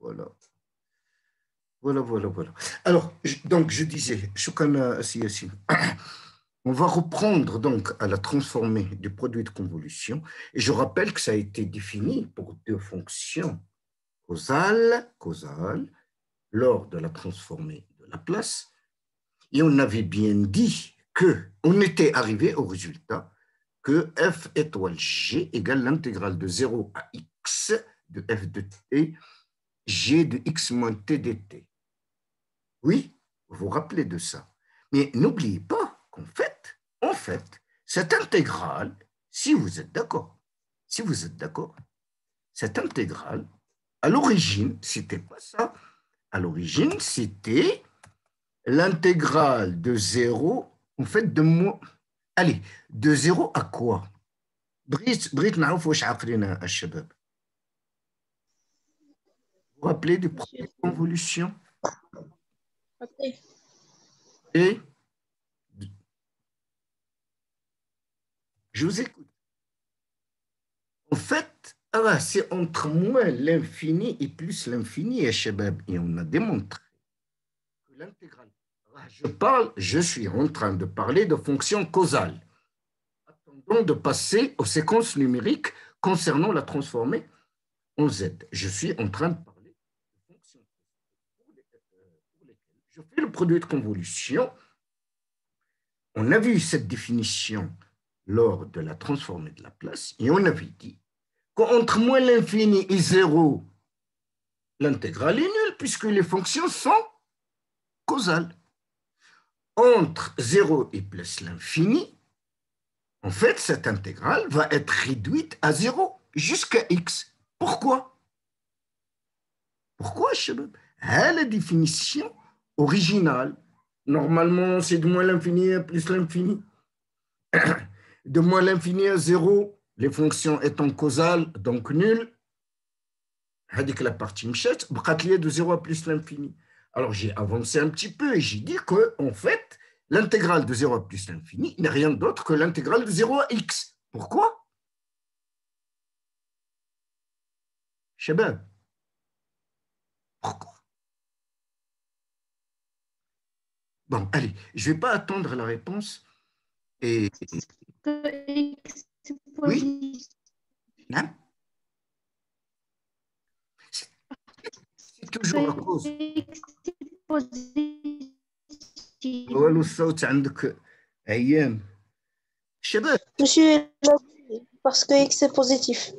Voilà. Voilà. Alors, donc, je disais, Choukana Yassine, on va reprendre donc à la transformée du produit de convolution. Et je rappelle que ça a été défini pour deux fonctions causales lors de la transformée de Laplace. Et on avait bien dit qu'on était arrivé au résultat que f étoile g égale l'intégrale de 0 à x de f de t, g de x moins t dt. Oui, vous vous rappelez de ça. Mais n'oubliez pas qu'en fait, cette intégrale, si vous êtes d'accord, cette intégrale, à l'origine, c'était pas ça. À l'origine, c'était l'intégrale de 0, en fait, allez, de 0 à quoi? بريت نعرف واش عاقلين الشباب. Vous vous rappelez du produit de convolution? Ok. Et je vous écoute. En fait, c'est entre moins l'infini et plus l'infini, Shabab. Et on a démontré que l'intégrale. Je suis en train de parler de fonctions causales. Attendons de passer aux séquences numériques concernant la transformée en Z. Je suis en train de parler de fonctions pour lesquelles je fais le produit de convolution. On a vu cette définition lors de la transformée de Laplace et on avait dit qu'entre moins l'infini et 0, l'intégrale est nulle puisque les fonctions sont causales. Entre 0 et plus l'infini, en fait, cette intégrale va être réduite à 0 jusqu'à x. Pourquoi? Pourquoi, Shabab? La définition originale, normalement, c'est de moins l'infini à plus l'infini. De moins l'infini à 0, les fonctions étant causales, donc nulles, la partie mchet, de 0 à plus l'infini. Alors, j'ai avancé un petit peu et j'ai dit qu'en fait, l'intégrale de 0 à plus l'infini n'est rien d'autre que l'intégrale de 0 à x. Pourquoi? Shabab. Pourquoi? Bon, allez, je ne vais pas attendre la réponse. Et oui, hein? C'est toujours à cause. ولو الصوت عندك عيان شباب. Monsieur, parce que X est positif.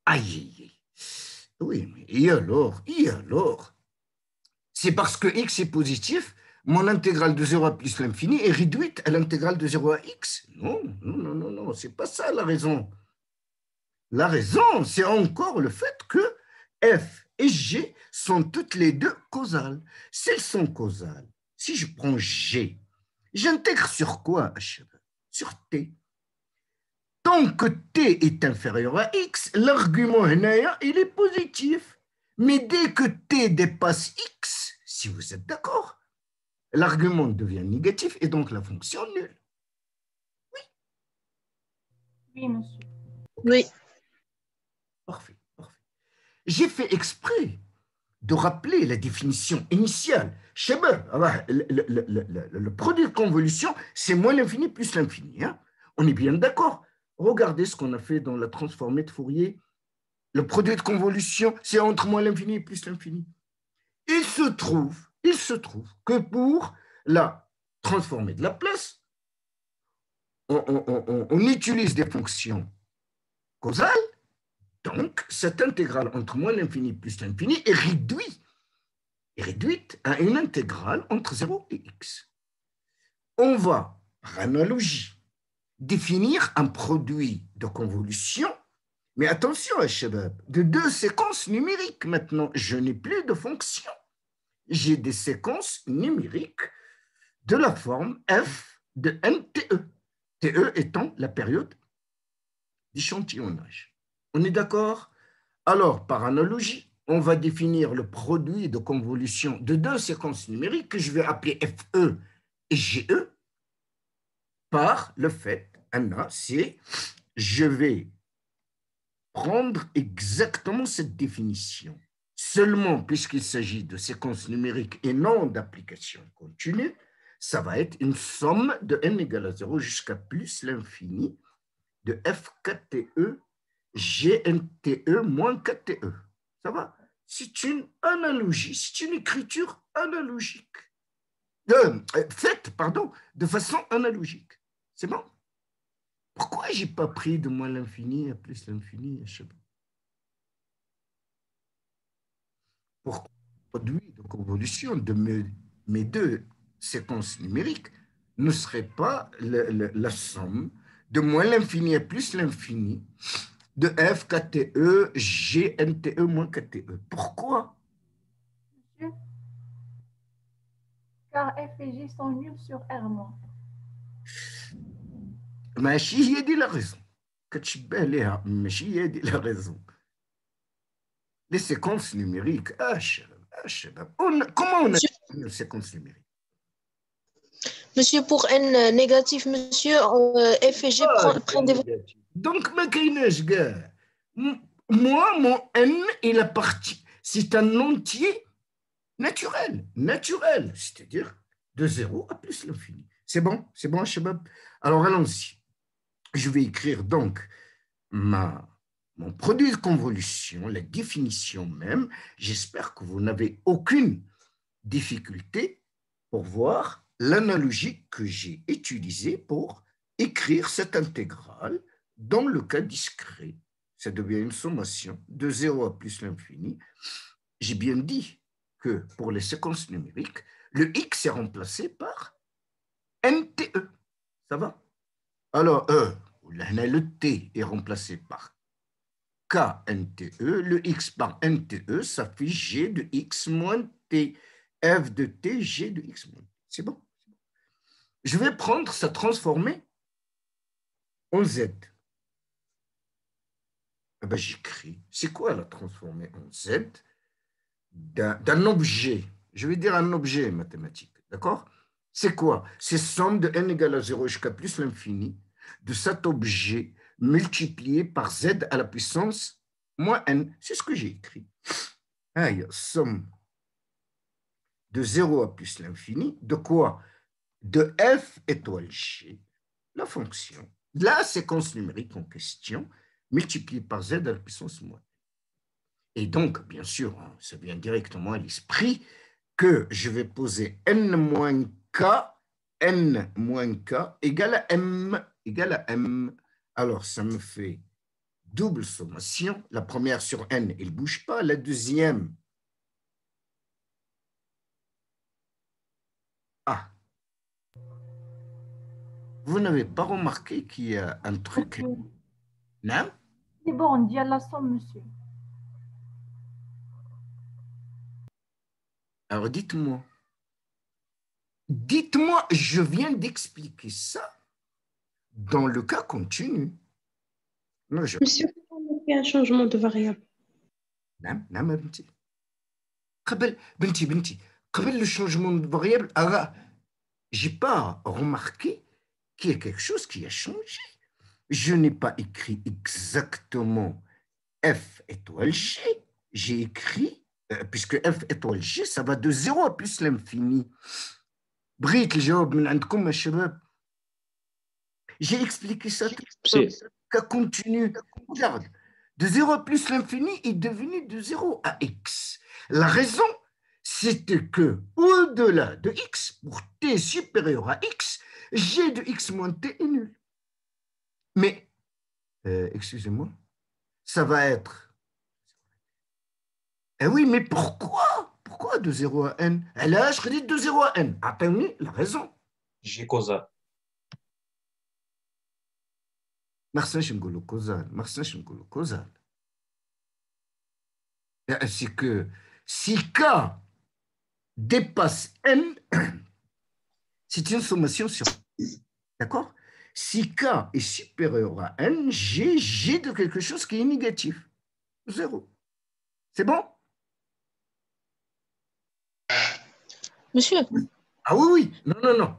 Aïe. Oui, mais et alors c'est parce que x est positif, mon intégrale de 0 à plus l'infini est réduite à l'intégrale de 0 à x. Non, c'est pas ça la raison. La raison, c'est encore le fait que f et g sont toutes les deux causales. Si elles sont causales, si je prends g, j'intègre sur quoi, sur t. Tant que t est inférieur à x, l'argument il est positif. Mais dès que t dépasse x, si vous êtes d'accord, l'argument devient négatif et donc la fonction nulle. Oui, monsieur. Oui. Parfait. J'ai fait exprès de rappeler la définition initiale. Shabab, le produit de convolution, c'est moins l'infini plus l'infini. Hein? On est bien d'accord. Regardez ce qu'on a fait dans la transformée de Fourier. Le produit de convolution, c'est entre moins l'infini et plus l'infini. Il se trouve que pour la transformée de Laplace, on utilise des fonctions causales, donc cette intégrale entre moins l'infini et plus l'infini est réduite à une intégrale entre 0 et x. On va, par analogie, définir un produit de convolution, mais attention, Shabab, de deux séquences numériques maintenant. Je n'ai plus de fonctions. J'ai des séquences numériques de la forme f de nte. TE étant la période d'échantillonnage. On est d'accord? Alors, par analogie, on va définir le produit de convolution de deux séquences numériques que je vais appeler FE et GE par le fait, Anna, c'est je vais prendre exactement cette définition. seulement puisqu'il s'agit de séquences numériques et non d'applications continues, ça va être une somme de n égale à 0 jusqu'à plus l'infini de f4te gnte moins 4te. Ça va? C'est une analogie, c'est une écriture analogique. Faite, pardon, de façon analogique. C'est bon? Pourquoi je n'ai pas pris de moins l'infini à plus l'infini? Je sais pas. Pourquoi le produit de convolution de mes deux séquences numériques ne serait pas la somme de moins l'infini à plus l'infini de f, kte, gnte moins kte? Pourquoi? Monsieur, car F et G sont nuls sur R-. ماشي هي دي لا ريزون كتشبه ليها ماشي هي دي لا ريزون les séquences numériques comment on a les séquences numériques? Monsieur, pour N négatif, monsieur, F et G prennent des valeurs. Donc, ما كايناش كاع. Moi, mon n est la partie, c'est un entier naturel, c'est-à-dire de 0 à plus l'infini. C'est bon, Shabab? Alors, allons-y. Je vais écrire donc mon produit de convolution, la définition même. J'espère que vous n'avez aucune difficulté pour voir l'analogie que j'ai utilisée pour écrire cette intégrale dans le cas discret. Ça devient une sommation de 0 à plus l'infini. J'ai bien dit que pour les séquences numériques, le x est remplacé par nte. Ça va? Alors, le t est remplacé par knte, le x par nte, ça fait g de x moins t, f de t, g de x moins t. C'est bon? Je vais prendre ça transformé en z. Eh ben, j'écris. C'est quoi la transformée en z d'un objet? Je vais dire un objet mathématique, d'accord? C'est quoi? C'est somme de n égale à 0 jusqu'à plus l'infini de cet objet multiplié par z à la puissance moins n. C'est ce que j'ai écrit. Aïe, somme de 0 à plus l'infini, de quoi? De f étoile g, la fonction, la séquence numérique en question, multipliée par z à la puissance moins. Et donc, bien sûr, ça vient directement à l'esprit que je vais poser n moins k égale à m. Alors, ça me fait double sommation. La première sur n, elle ne bouge pas. La deuxième, vous n'avez pas remarqué qu'il y a un truc? Non? C'est bon, on dit à la somme, monsieur. Alors, dites-moi, je viens d'expliquer ça dans le cas continu. Non, Monsieur, on fait un changement de variable. Non, بنتي. قبل le changement de variable, je n'ai pas remarqué qu'il y a quelque chose qui a changé. Je n'ai pas écrit exactement f étoile g. J'ai écrit, puisque f étoile g, ça va de 0 à plus l'infini. بغيت الجواب من عندكم يا شباب. J'ai expliqué ça cas continu. Regarde, de 0 à plus l'infini est devenu de 0 à x. La raison, c'était que au-delà de x, pour t supérieur à x, g de x moins t est nul. Mais, excusez-moi, ça va être... Eh oui, mais pourquoi? Pourquoi de 0 à n? Là, je dis de 0 à n. Attendez, la raison. J'ai causal. C'est que si k dépasse n, c'est une sommation sur n. D'accord? Si k est supérieur à n, j'ai de quelque chose qui est négatif. 0. C'est bon? Monsieur. Ah oui. Non.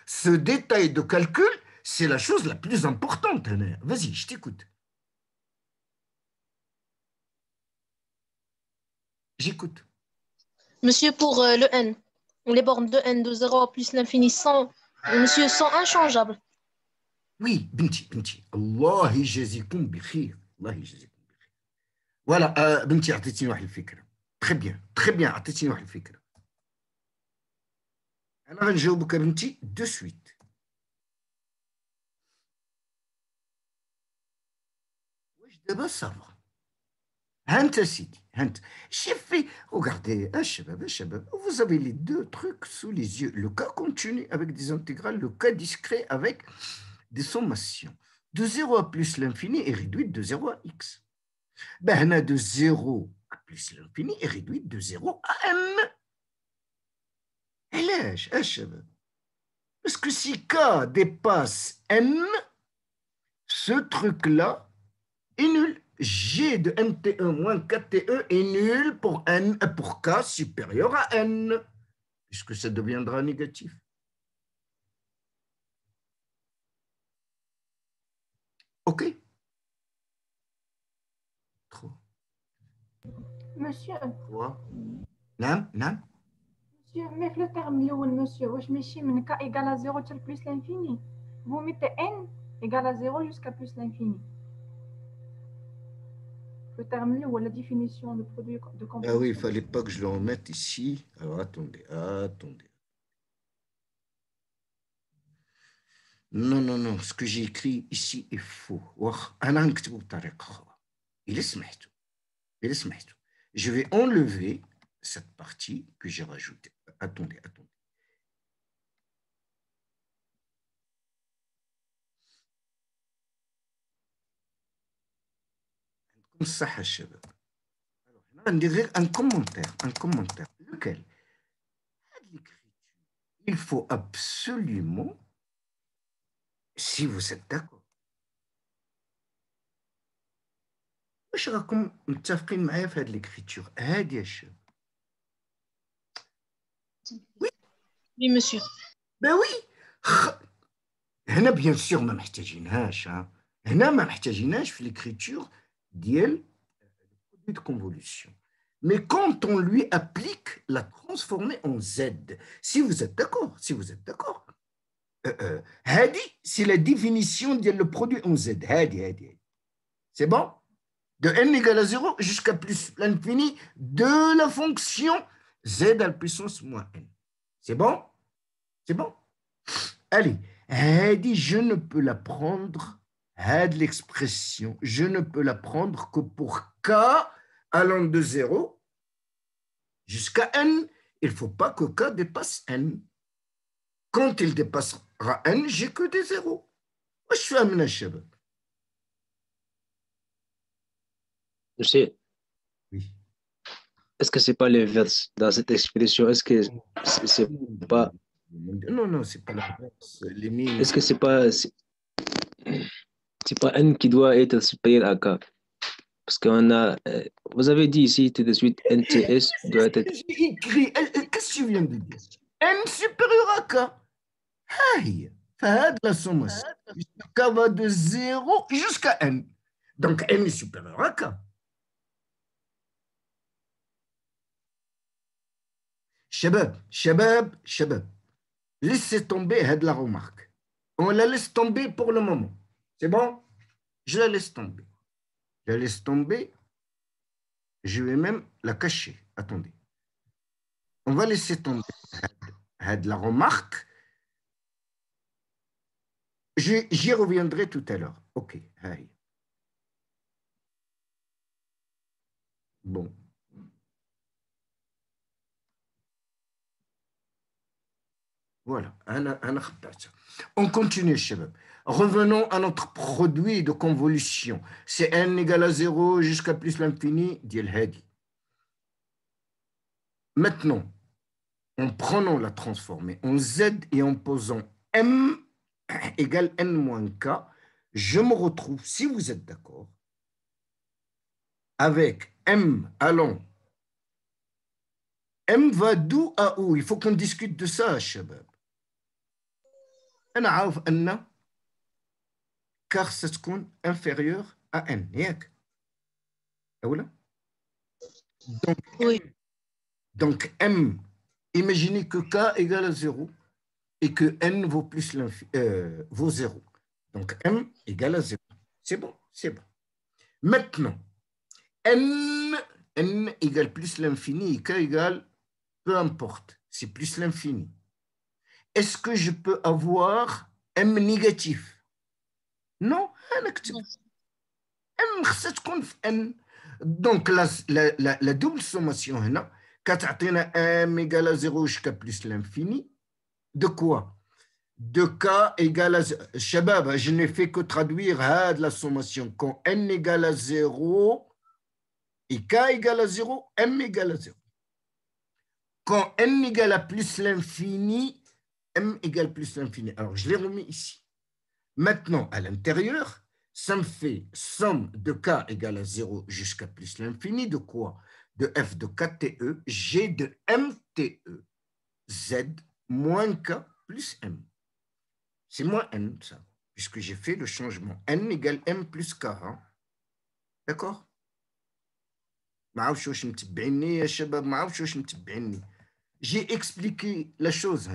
Ce détail de calcul, c'est la chose la plus importante. Vas-y, je t'écoute. J'écoute. Monsieur, pour le n, les bornes de n de 0 à plus l'infini sont, monsieur, sont inchangeables. Oui, بنتي الله يجازيكم بخير الله يجازيكم بخير. فوالا بنتي عطيتيني واحد الفكره. تري بيان عطيتيني واحد الفكره. انا غنجاوبك بنتي دو سويت. واش دابا صافا؟ ها انت سيدي ها انت. J'ai fait, regardez, الشباب, vous avez les deux trucs sous les yeux. Le cas continu avec des intégrales, le cas discret avec des sommations. De 0 à plus l'infini est réduite de 0 à x. Ben, هنا de 0 à plus l'infini est réduite de 0 à n. علاش الشباب؟ Parce que si k dépasse n, ce truc-là est nul. G de NT1 moins 4TE est nul pour n, pour k supérieur à n, puisque ça deviendra négatif. OK? Trop. Monsieur, نعم monsieur, mais le terme الأول monsieur, واش ماشي من k égale à 0 حتى plus l'infini. Vous mettez n égale à 0 jusqu'à plus l'infini. Le terme الأول, la définition de produit de composition. Ah oui, il ne fallait pas que je le remette ici. Alors attendez. Non, ce que j'ai écrit ici est faux. Il est سمحتو. Je vais enlever cette partie que j'ai rajoutée. Attendez. صح الشباب. Alors, on dirait un commentaire. Lequel? Il faut absolument, si vous êtes d'accord. واش راكم متفقين معايا في هذه l'écriture هذه يا شباب؟ Oui, monsieur. Ben oui. هنا bien sûr ما محتاجينهاش. هنا ما محتاجينهاش في l'écriture ديال produit de convolution. Mais quand on lui applique la transformée en Z, si vous êtes d'accord, هذه c'est la définition de le produit en Z. هذه. C'est bon? De n égale à 0 jusqu'à plus l'infini de la fonction Z à la puissance moins n. C'est bon? Allez, هذه je ne peux la prendre, هذه l'expression, je ne peux la prendre que pour k allant de 0 jusqu'à n. Il ne faut pas que k dépasse n. Quand il dépassera n, j'ai que des zéros. واش فاهمنا الشباب؟ Monsieur, Oui. est-ce que c'est pas l'inverse dans cette expression? Est-ce que c'est pas... Non, c'est pas l'inverse. Est-ce que c'est pas n qui doit être supérieur à k? Parce qu'on a... vous avez dit ici tout de suite NTS doit être... J'ai écrit... Qu'est-ce que tu viens de dire? n supérieur à k. هاي فهاد la sommation. K va de 0 jusqu'à n. Donc n est supérieur à k. شباب. Laissez tomber la remarque. On la laisse tomber pour le moment. C'est bon? Je la laisse tomber. Je vais même la cacher. Attendez. On va laisser tomber la remarque. J'y reviendrai tout à l'heure. OK. Aïe. Bon. Voilà. On continue, chérie. Revenons à notre produit de convolution. C'est n égale à 0 jusqu'à plus l'infini d'El Hadi. Maintenant, en prenant la transformée en z et en posant m égale n moins k, je me retrouve, si vous êtes d'accord, avec m allant. M va d'où à où? Il faut qu'on discute de ça, chabab. أنا عارف أن car ستكون inférieure à n ياك أولا؟ Donc, Oui. donc M, imaginez que K égale à 0 et que N vaut, vaut 0. Donc M égale à 0. C'est bon, c'est bon. Maintenant, N égale plus l'infini et K égale, peu importe, c'est plus l'infini. Est-ce que je peux avoir M négatif? Non, Non. M خصها تكون في N. Donc la double sommation هنا كتعطينا M égale à 0 jusqu'à plus l'infini. De quoi? De K égale à 0. Shabab, je n'ai fait que traduire la sommation. Quand N égale à 0 et K égale à 0, M égale à 0. Quand N égale à plus l'infini, M égale plus l'infini. Alors, je l'ai remis ici. Maintenant, à l'intérieur, ça me fait somme de K égale à 0 jusqu'à plus l'infini. De quoi? De F de KTE, G de MTE, Z moins K plus M. C'est moins N, ça, puisque j'ai fait le changement. N égale M plus K. Hein? D'accord? J'ai expliqué la chose.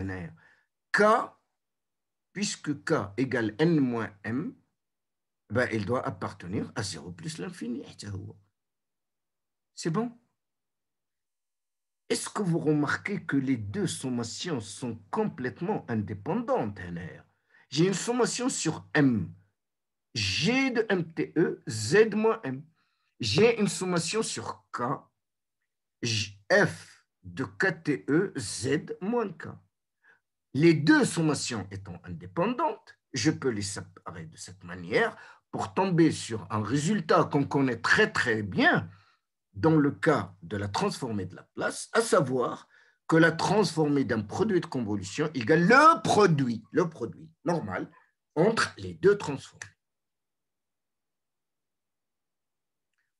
K, puisque K égale N moins M, ben, il doit appartenir à 0 plus l'infini. C'est bon? Est-ce que vous remarquez que les deux sommations sont complètement indépendantes? J'ai une sommation sur M, G de MTE, Z moins M. J'ai une sommation sur K, F de KTE, Z moins K. Les deux sommations étant indépendantes, je peux les séparer de cette manière pour tomber sur un résultat qu'on connaît très très bien dans le cas de la transformée de Laplace, à savoir que la transformée d'un produit de convolution égale le produit normal entre les deux transformées.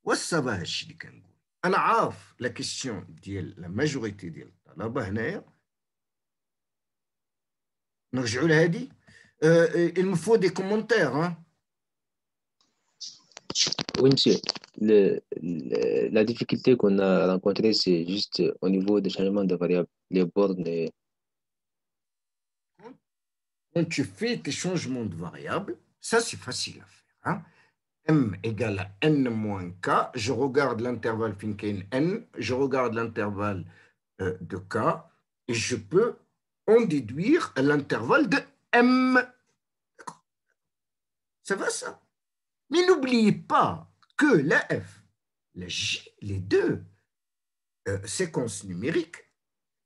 والصباح الشيء اللي كنقول انا عارف لا كيسيون ديال لا ماجوريتي ديال الطلبه هنايا نرجعوا لهذه il me faut des commentaires hein. Oui, monsieur. La difficulté qu'on a rencontrée, c'est juste au niveau des changements de variables, les bornes. Quand tu fais tes changements de variables, ça c'est facile à faire. Hein. M égale à N moins K, je regarde l'intervalle Finken N, je regarde l'intervalle de K, et je peux en déduire l'intervalle de M. Ça va ça? Mais n'oubliez pas que la F, la J, les deux séquences numériques,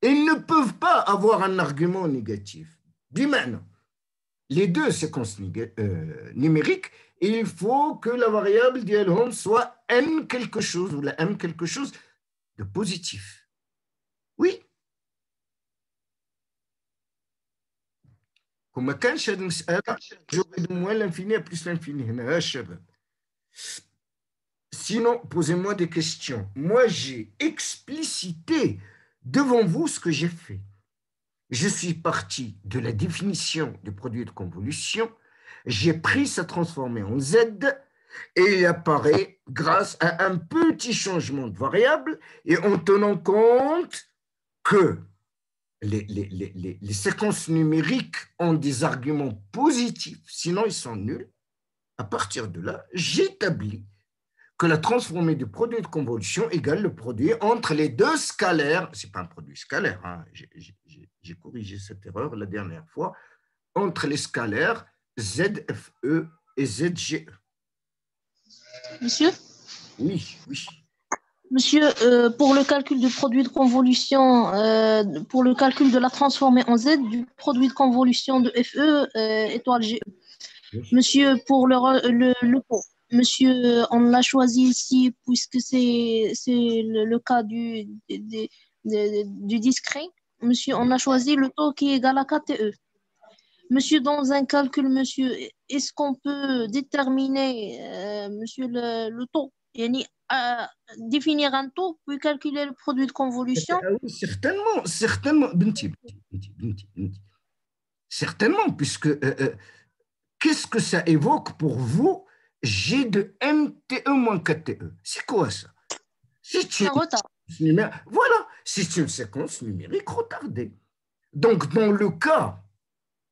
ils ne peuvent pas avoir un argument négatif. Biman, les deux séquences numériques, il faut que la variable d'Elholm soit N quelque chose, ou la M quelque chose de positif. Oui. Comme quand j'aurais de moins l'infini à plus l'infini. Sinon, posez-moi des questions. Moi, j'ai explicité devant vous ce que j'ai fait. Je suis parti de la définition du produit de convolution, j'ai pris sa transformée en Z et il apparaît grâce à un petit changement de variable et en tenant compte que les séquences numériques ont des arguments positifs, sinon ils sont nuls. À partir de là, j'établis que la transformée du produit de convolution égale le produit entre les deux scalaires, ce n'est pas un produit scalaire, hein, j'ai corrigé cette erreur la dernière fois, entre les scalaires ZFE et ZGE. Monsieur? Oui, oui. Monsieur, pour le calcul du produit de convolution, pour le calcul de la transformée en Z du produit de convolution de FE étoile GE. Monsieur, pour le pot, monsieur, on l'a choisi ici puisque c'est le cas du discret. Monsieur, on a choisi le taux qui est égal à KTE. Monsieur, dans un calcul, monsieur, est-ce qu'on peut déterminer, monsieur, le taux? Définir un taux, puis calculer le produit de convolution? Oui, certainement. Certainement, puisque qu'est-ce que ça évoque pour vous G de MTE moins KTE? C'est quoi ça? C'est un retard. Voilà, c'est une séquence numérique retardée. Donc, dans le cas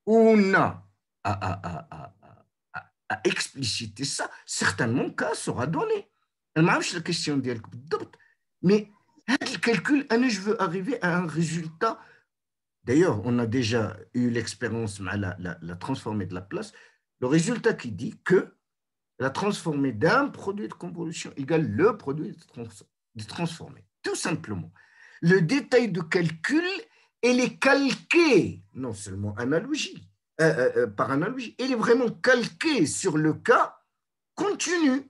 où on a à expliciter ça, certainement cas sera donné. Je ne sais pas la question ديالك بالضبط, mais le calcul, je veux arriver à un résultat. D'ailleurs, on a déjà eu l'expérience la transformée de la place. Le résultat qui dit que la transformée d'un produit de convolution égale le produit de transformé. Tout simplement. Le détail de calcul, il est calqué, non seulement par analogie, il est vraiment calqué sur le cas continu.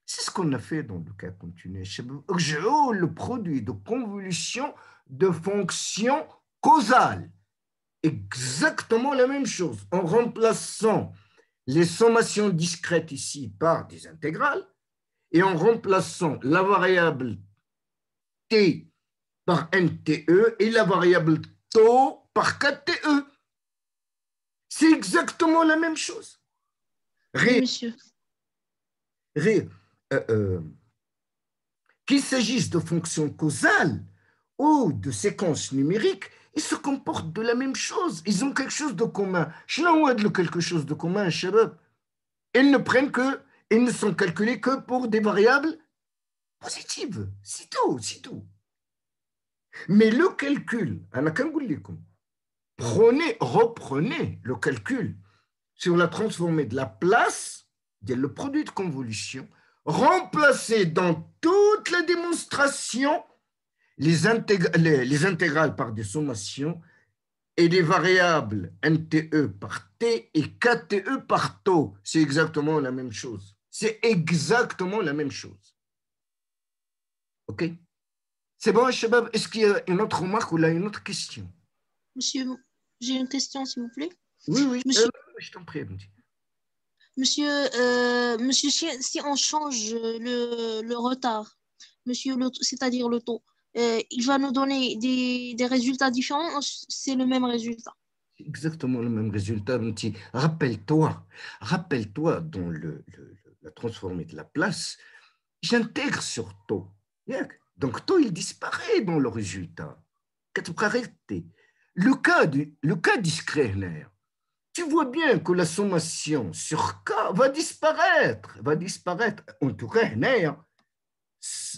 C'est ce qu'on a fait dans le cas continu. Le produit de convolution de fonction causale. Exactement la même chose. En remplaçant les sommations discrètes ici par des intégrales et en remplaçant la variable t par nte et la variable tau par kte. C'est exactement la même chose. Oui, monsieur. Qu'il s'agisse de fonctions causales ou de séquences numériques, ils se comportent de la même chose. Ils ont quelque chose de commun. Quelque chose de commun, shabab. Ils ne sont calculés que pour des variables positives. C'est tout, c'est tout. Mais le calcul, reprenez le calcul sur la transformée de la place, le produit de convolution, remplacez dans toute la démonstration les intégrales par des sommations et les variables nte par t et kte par tau. C'est exactement la même chose. C'est exactement la même chose. OK? C'est bon, Shabab? Est-ce qu'il y a une autre remarque ou là une autre question? Monsieur, j'ai une question, s'il vous plaît. Oui, oui, monsieur, je t'en prie. Monsieur, si on change le retard, monsieur, c'est-à-dire le taux, il va nous donner des résultats différents ou c'est le même résultat? Exactement le même résultat. Rappelle-toi, dans la transformée de la place, j'intègre sur taux. Donc, taux, il disparaît dans le résultat. Le cas discret, tu vois bien que la sommation sur K va disparaître. En tout cas,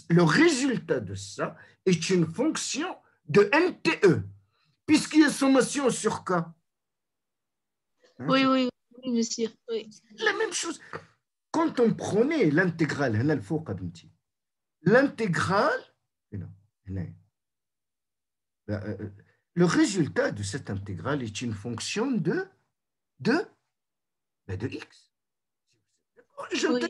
le résultat de ça est une fonction de NTE, puisqu'il y a sommation sur K. Oui, oui, oui, monsieur. Oui. La même chose. Quand on prenait l'intégrale, l'intégrale, le résultat de cette intégrale est une fonction de x. Oui.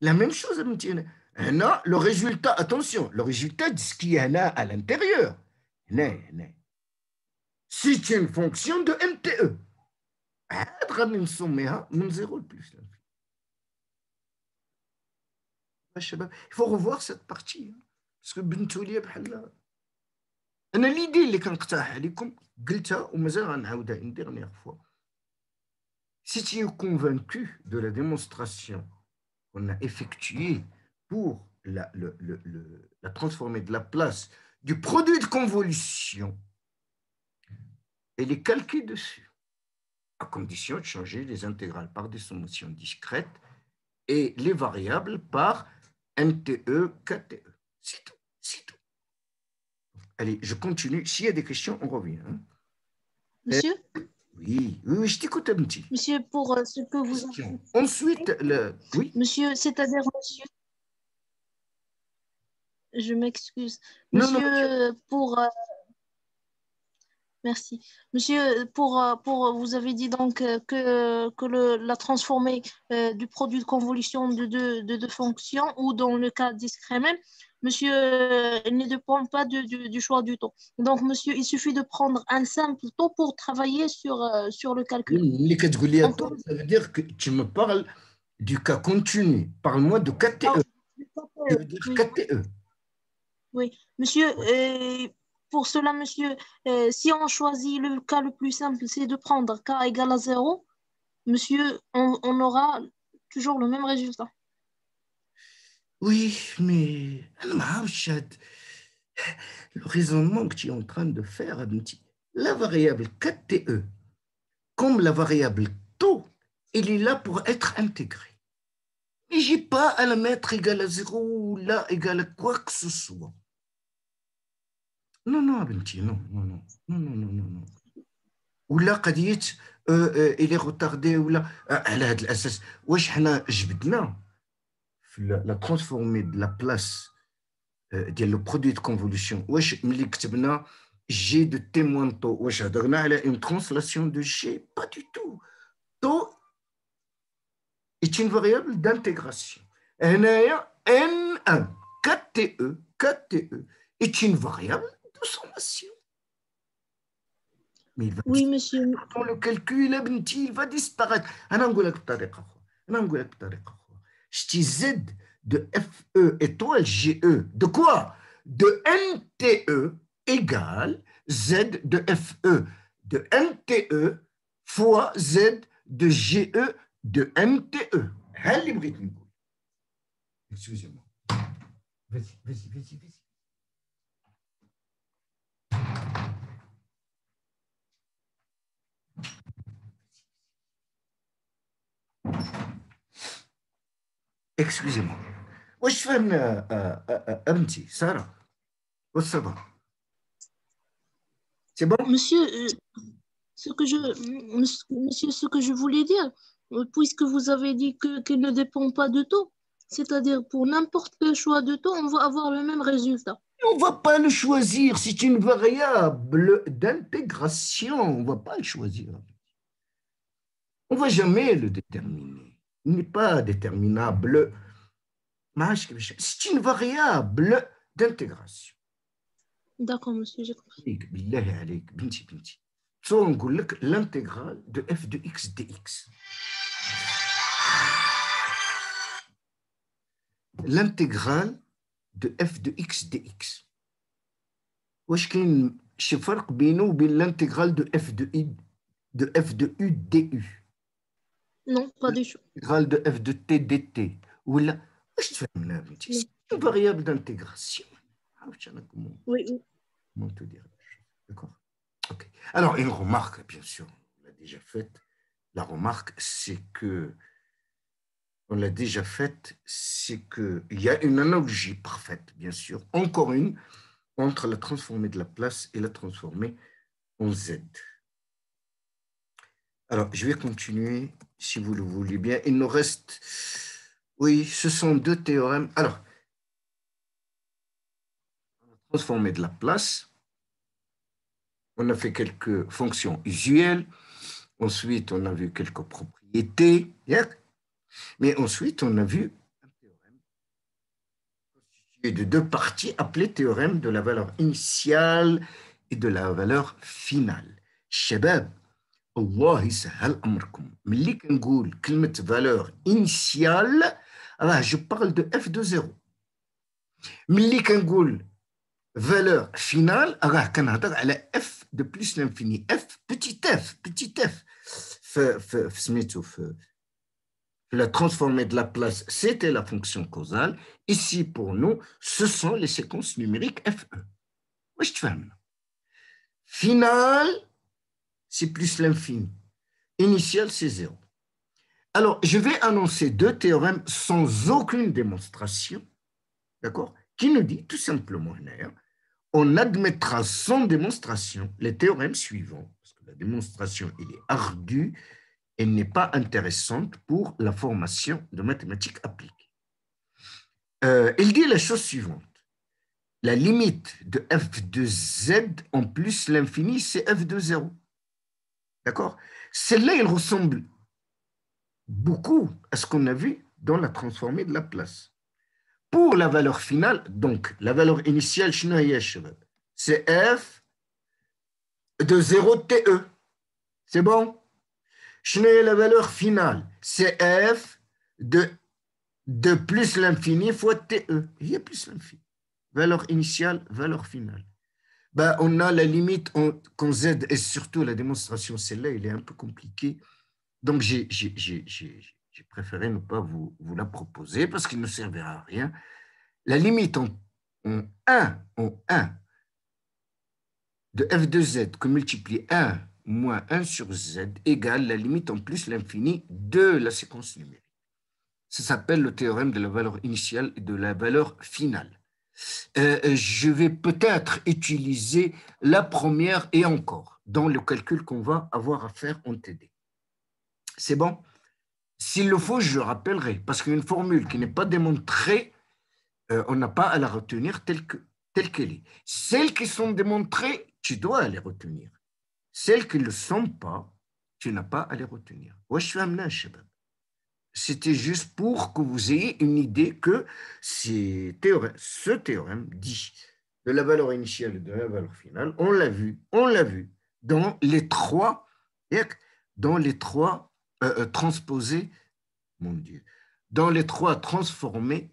La même chose, le résultat, attention, le résultat de ce qui est là à l'intérieur, c'est une fonction de MTE. من 0 plus. Il faut revoir cette partie. Parce que بنتولي بحال انا l'idée اللي كنقترح عليكم قلتها ومازال غنعاودها une dernière fois. Si tu es convaincu de la démonstration qu'on a effectuée pour la transformée de la place du produit de convolution, elle est calquée dessus, à condition de changer les intégrales par des sommations discrètes et les variables par NTE, KTE. C'est tout, c'est tout. Allez, je continue. S'il y a des questions, on revient. Monsieur? Oui, je t'écoute, Abnti. Monsieur, pour ce que vous avez... Ensuite, oui. Monsieur, c'est-à-dire, monsieur, je m'excuse. Monsieur, non, pour... Merci. Monsieur, vous avez dit donc que la transformée du produit de convolution de deux fonctions, ou dans le cas discret même, monsieur, ne dépend pas du choix du taux. Donc, monsieur, il suffit de prendre un simple taux pour travailler sur le calcul. Ça veut dire que tu me parles du cas continu. Parle-moi de KTE. Ça veut dire KTE. Oui. Monsieur, pour cela, monsieur, si on choisit le cas le plus simple, c'est de prendre k égale à 0, monsieur, on aura toujours le même résultat. Oui, mais le raisonnement que tu es en train de faire, la variable 4TE, comme la variable taux, il est là pour être intégré. Et je n'ai pas à la mettre égale à 0 ou là égale à quoi que ce soit. Non, non, Abenti, non, non, non, non, non, non, non, non. Ou là, قضية il est retardé ou là على هذا الأساس واش حنا جبدنا في la transformée de la place ديال le produit de convolution واش ملي كتبنا G de témoin de taux واش هضرنا على une translation de G pas du tout. Taux est une variable d'intégration. هنايا N1 4TE est une variable de sommation. Mais il va Oui, monsieur. dans le calcul, il va disparaître. أنا نقول لك بطريقة أخرى. أنا نقول لك بطريقة أخرى. شتي Z de FE étoile GE de quoi? De NTE égale Z de FE de NTE fois Z de GE de NTE. ها اللي بغيت نقول. Excusez-moi. Vas-y, vas-y, vas-y, vas-y. Excusez-moi. واش فهم أبنتي سارة؟ واش صافا؟ C'est bon? Monsieur, monsieur, ce que je voulais dire, puisque vous avez dit qu'il ne dépend pas de taux, c'est-à-dire pour n'importe quel choix de taux, on va avoir le même résultat. On ne va pas le choisir, c'est une variable d'intégration, on ne va pas le choisir. On ne va jamais le déterminer. Il n'est pas déterminable. C'est une variable d'intégration. D'accord, monsieur, j'ai compris. بالله عليك بنتي سو نقول لك l'intégrale de f de x dx. L'intégrale de f de x dx. واش كاين شي فرق بينه وبين l'intégrale de f de u du؟ Non, pas du tout. L'intégrale de f de t dt ولا واش تفهمنا بنتي؟ Non. C'est une variable d'intégration. Oui, oui. Comment te dire? D'accord. Ok. Alors, une remarque, bien sûr, on l'a déjà faite. La remarque, c'est que, on l'a déjà faite, c'est qu'il y a une analogie parfaite, bien sûr, encore une, entre la transformée de la place et la transformée en Z. Alors, je vais continuer, si vous le voulez bien. Il nous reste, oui, ce sont deux théorèmes. Alors, la transformée de la place, on a fait quelques fonctions usuelles. Ensuite, on a vu quelques propriétés. Mais ensuite, on a vu un théorème constitué de deux parties appelé théorème de la valeur initiale et de la valeur finale. Shabab, Allah يسهل أمركم. ملي كنقول كلمة valeur initiale, je parle de f de 0. ملي كنقول valeur finale, كنهضر على f de plus l'infini. F, petit f. La transformée de la place, c'était la fonction causale. Ici, pour nous, ce sont les séquences numériques FE. Oui, je te fais. Final, c'est plus l'infini. Initial, c'est 0. Alors, je vais annoncer deux théorèmes sans aucune démonstration, d'accord, qui nous dit tout simplement, on admettra sans démonstration les théorèmes suivants, parce que la démonstration, il est ardue, elle n'est pas intéressante pour la formation de mathématiques appliquées. Il dit la chose suivante. La limite de f de z en plus l'infini, c'est f de 0. D'accord? Celle-là, elle ressemble beaucoup à ce qu'on a vu dans la transformée de la place. Pour la valeur finale, donc, la valeur initiale, c'est f de 0 TE. C'est bon? La valeur finale, c'est f de plus l'infini fois TE. Il y a plus l'infini. Valeur initiale, valeur finale. Ben, on a la limite quand Z, et surtout la démonstration, celle-là, il est un peu compliqué. Donc, j'ai préféré ne pas vous la proposer parce qu'il ne servira à rien. la limite en 1 de f de z que multiplie 1 moins 1 sur z égale la limite en plus l'infini de la séquence numérique. Ça s'appelle le théorème de la valeur initiale et de la valeur finale. Je vais peut-être utiliser la première et encore dans le calcul qu'on va avoir à faire en TD. C'est bon? S'il le faut, je le rappellerai, parce qu'une formule qui n'est pas démontrée, on n'a pas à la retenir telle qu'elle est. Celles qui sont démontrées, tu dois les retenir. Celles qui ne le sont pas, tu n'as pas à les retenir. C'était juste pour que vous ayez une idée que ce théorème dit de la valeur initiale et de la valeur finale, on l'a vu dans les trois transposés, mon Dieu, dans les trois transformés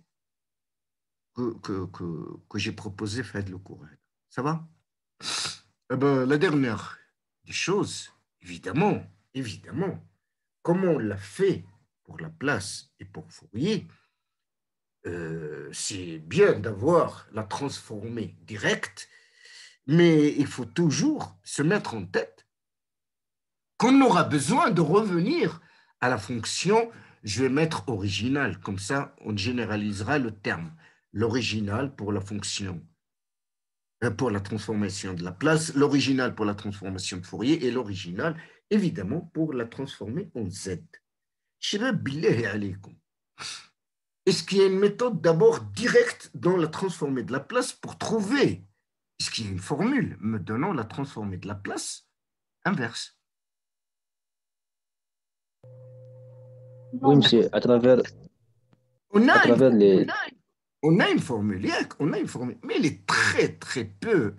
que j'ai proposé faire le cours. Ça va? La dernière des choses, évidemment, comme on l'a fait pour Laplace et pour Fourier, c'est bien d'avoir la transformée directe, mais il faut toujours se mettre en tête qu'on aura besoin de revenir à la fonction, je vais mettre originale, comme ça on généralisera le terme, l'original pour la fonction, pour la transformation de Laplace, l'original pour la transformation de Fourier et l'original, évidemment, pour la transformer en Z. Est-ce qu'il y a une méthode d'abord directe dans la transformée de Laplace pour trouver, est-ce qu'il y a une formule me donnant la transformée de Laplace inverse? Oui, monsieur, à travers On a les... une formule, mais elle est très, très peu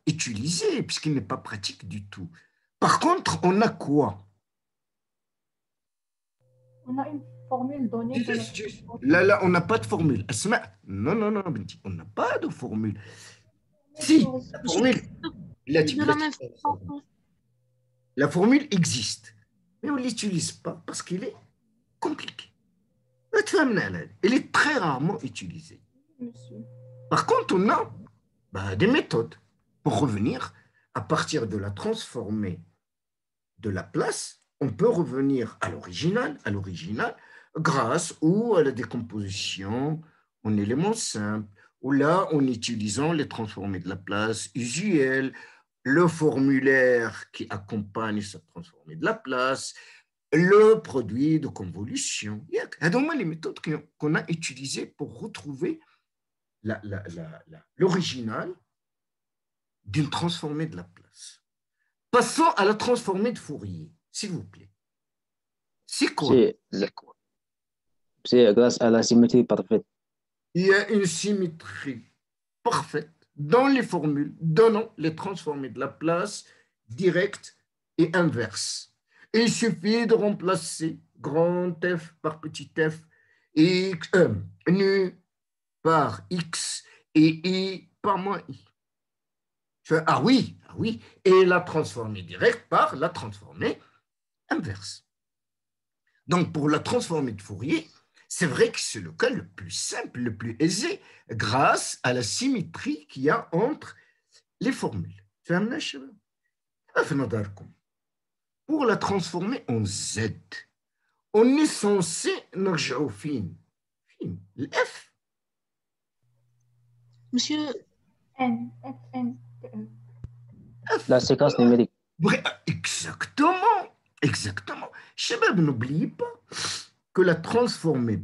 utilisée puisqu'elle n'est pas pratique du tout. Par contre, on a quoi? On a une formule donnée. Là, on n'a pas de formule. Non, Binti, on n'a pas de formule. Si, la formule, la formule existe, mais on ne l'utilise pas parce qu'elle est compliquée. Elle est très rarement utilisée. Monsieur. Par contre, on a des méthodes pour revenir à partir de la transformée de Laplace. On peut revenir à l'original, grâce ou à la décomposition en éléments simples, ou là, en utilisant les transformées de Laplace usuelles, le formulaire qui accompagne cette transformée de Laplace, le produit de convolution. Il y a les méthodes qu'on a utilisées pour retrouver l'original d'une transformée de Laplace. Passons à la transformée de Fourier, s'il vous plaît. C'est quoi? C'est grâce à la symétrie parfaite. Il y a une symétrie parfaite dans les formules donnant les transformées de Laplace directes et inverses. Et il suffit de remplacer grand F par petit f, et nu par x et i par moins i. Ah oui, et la transformée directe par la transformée inverse. Donc, pour la transformée de Fourier, c'est vrai que c'est le cas le plus simple, le plus aisé, grâce à la symétrie qu'il y a entre les formules. Pour la transformer en Z, on est censé نرجعوا فين الF. Monsieur, N, F, N, T, E. La séquence numérique. Exactement. Chabab, n'oubliez pas que la transformée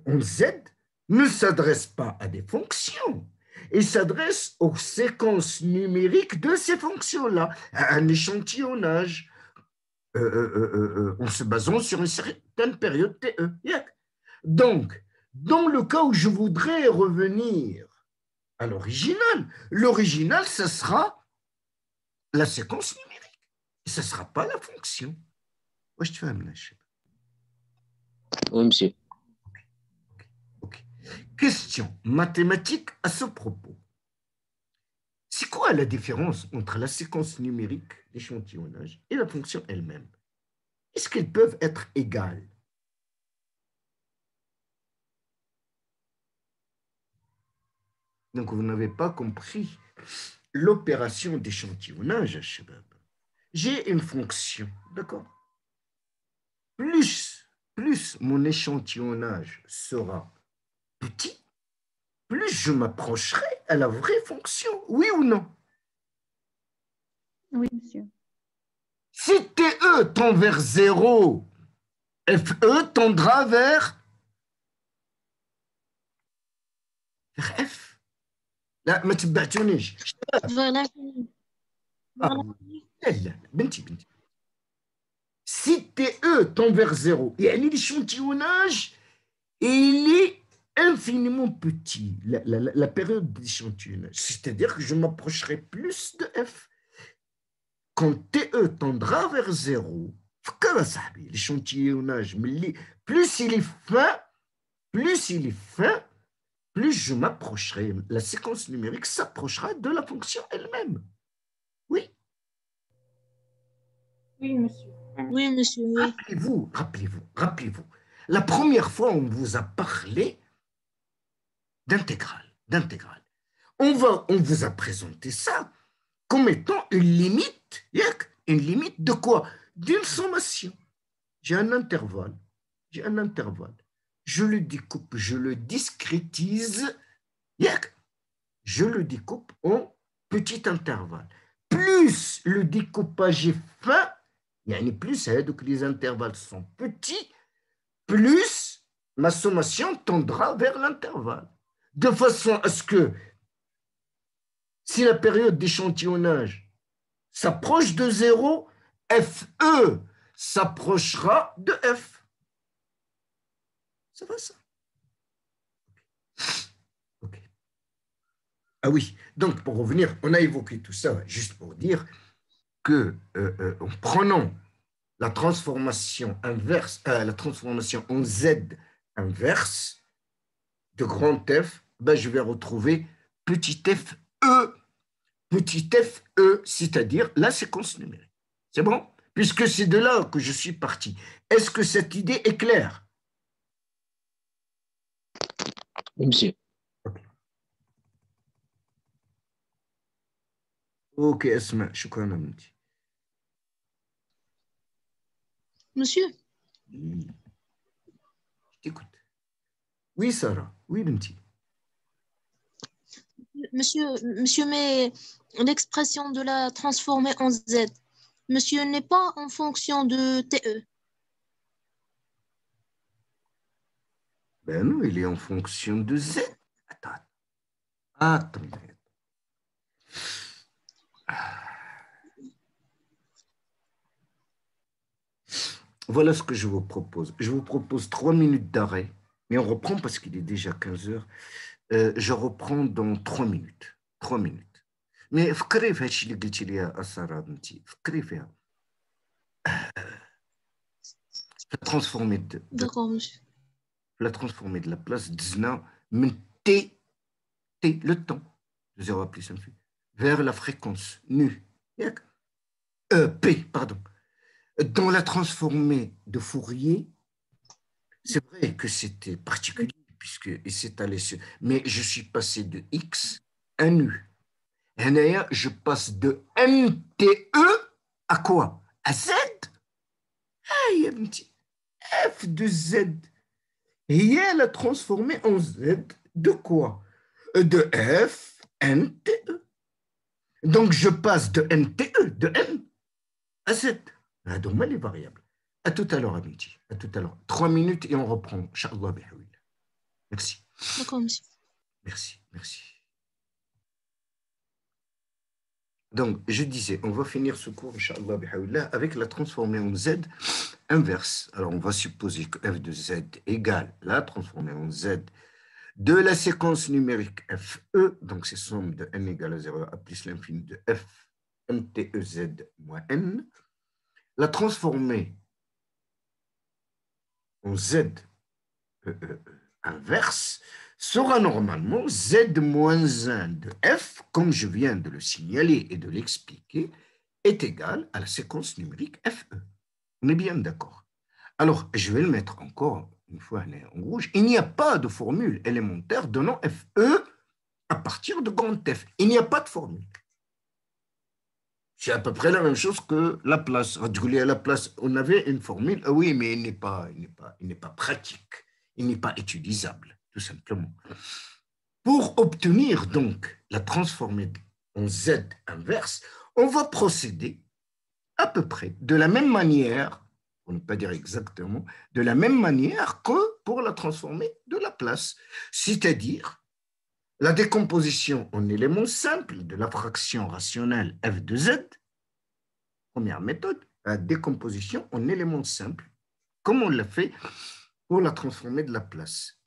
en Z ne s'adresse pas à des fonctions, et s'adresse aux séquences numériques de ces fonctions-là, à un échantillonnage en se basant sur une certaine période TE. Donc, dans le cas où je voudrais revenir à l'original, ce sera la séquence numérique. Ce ne sera pas la fonction. Wesh تفهمنا الشباب. Oui, monsieur. Ok. Question mathématique à ce propos. C'est quoi la différence entre la séquence numérique d'échantillonnage et la fonction elle-même? Est-ce qu'elles peuvent être égales? Donc, vous n'avez pas compris l'opération d'échantillonnage, Shabab. J'ai une fonction, d'accord? Plus mon échantillonnage sera petit, plus je m'approcherai à la vraie fonction, oui ou non? Oui, monsieur. Si TE tend vers 0, FE tendra vers F. لا ما تبعتونيش. Vers l'infini. Vers l'infini. لا بنتي. Si TE tend vers 0, يعني l'échantillonnage, il est infiniment petit, la période d'échantillonnage. C'est-à-dire que je m'approcherai plus de F. Quand TE tendra vers 0, l'échantillonnage, plus il est fin, plus je m'approcherai. La séquence numérique s'approchera de la fonction elle-même. Oui. Oui, monsieur. Oui, monsieur, oui. Rappelez-vous. La première fois, on vous a parlé d'intégrale. On vous a présenté ça comme étant une limite. Une limite de quoi? D'une sommation. J'ai un intervalle. Je le découpe, je le discrétise. Je le découpe en petit intervalle. Plus le découpage est fin, plus donc les intervalles sont petits, plus ma sommation tendra vers l'intervalle. De façon à ce que si la période d'échantillonnage s'approche de 0, FE s'approchera de F. Ça va ça? Ok. Ah oui, donc pour revenir, on a évoqué tout ça juste pour dire que en prenant la transformation inverse, la transformation en Z inverse de grand F, ben je vais retrouver petit f e, c'est-à-dire la séquence numérique. C'est bon? Puisque c'est de là que je suis parti. Est-ce que cette idée est claire? Oui, monsieur. Ok, Esma, shukran amti. Monsieur? Je t'écoute. Oui, Sarah. Oui, Binti. Monsieur, mais l'expression de la transformer en Z, monsieur n'est pas en fonction de TE. Ben non, il est en fonction de Z. Attendez. Voilà ce que je vous propose. Je vous propose 3 minutes d'arrêt, mais on reprend parce qu'il est déjà 15 heures. Je reprends dans 3 minutes. 3 minutes. Mais فكري في هادشي اللي قلتي لي أسارة بنتي. فكري فيها. D'accord, monsieur. La transformer de la place d'Zna, من T, le temps, de 0 à plus infini, vers la fréquence nu. P, pardon. Dans la transformée de Fourier, c'est vrai que c'était particulier, puisque c'est allé sur, mais je suis passé de X à nu. Et je passe de MTE à quoi? À Z. Ah, F de Z. Et elle a transformé en Z de quoi? De F, NTE. Donc je passe de NTE, de M, à Z. Donc, les variables. À tout à l'heure, Amiti. À tout à l'heure. 3 minutes et on reprend. Inch'Allah bihawil. Merci. D'accord, monsieur. Merci. Donc, je disais, on va finir ce cours, Inch'Allah bihawillah, avec la transformée en Z inverse. Alors, on va supposer que f de Z égale la transformée en Z de la séquence numérique FE, donc c'est somme de n égale à 0 à plus l'infini de F MTEZ moins N. La transformée en Z inverse sera normalement Z moins 1 de F, comme je viens de le signaler et de l'expliquer, est égal à la séquence numérique FE. On est bien d'accord. Alors, je vais le mettre encore une fois en rouge. Il n'y a pas de formule élémentaire donnant FE à partir de grand F. Il n'y a pas de formule. C'est à peu près la même chose que la place. À la place, on avait une formule, oui, mais il n'est pas pratique, il n'est pas utilisable, tout simplement. Pour obtenir donc la transformée en Z inverse, on va procéder à peu près de la même manière, pour ne pas dire exactement, de la même manière que pour la transformée de la place, c'est-à-dire la décomposition en éléments simples de la fraction rationnelle f de z. Première méthode, la décomposition en éléments simples, comme on l'a fait pour la transformée de la place.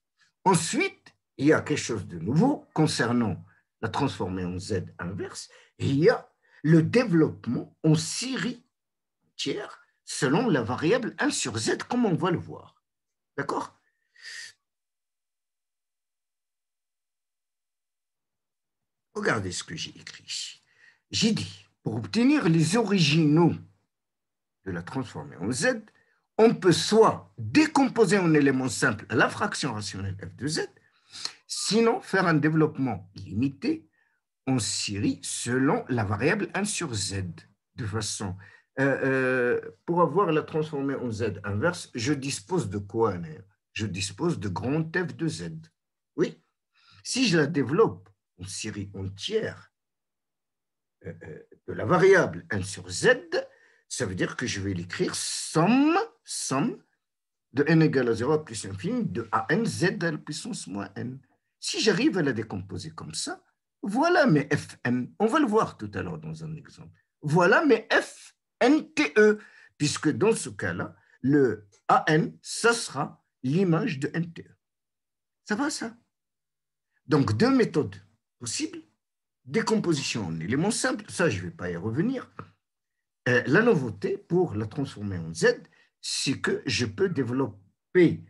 Ensuite, il y a quelque chose de nouveau concernant la transformée en Z inverse, et il y a le développement en série entière selon la variable 1 sur Z, comme on va le voir. D'accord? Regardez ce que j'ai écrit ici. J'ai dit, pour obtenir les originaux de la transformée en Z, on peut soit décomposer en éléments simples la fraction rationnelle f de z, sinon faire un développement limité en série selon la variable 1 sur z. De façon, pour avoir la transformée en z inverse, je dispose de quoi? Je dispose de grand f de z. Oui, si je la développe en série entière de la variable 1 sur z, ça veut dire que je vais l'écrire somme de n égale à 0 à plus infini de an z à la puissance moins n. Si j'arrive à la décomposer comme ça, voilà mes fn. On va le voir tout à l'heure dans un exemple. Voilà mes fnte, puisque dans ce cas-là, le an, ça sera l'image de nte. Ça va, ça? Donc, deux méthodes possibles. Décomposition en éléments simples, ça, je ne vais pas y revenir. La nouveauté pour la transformer en Z, c'est que je peux développer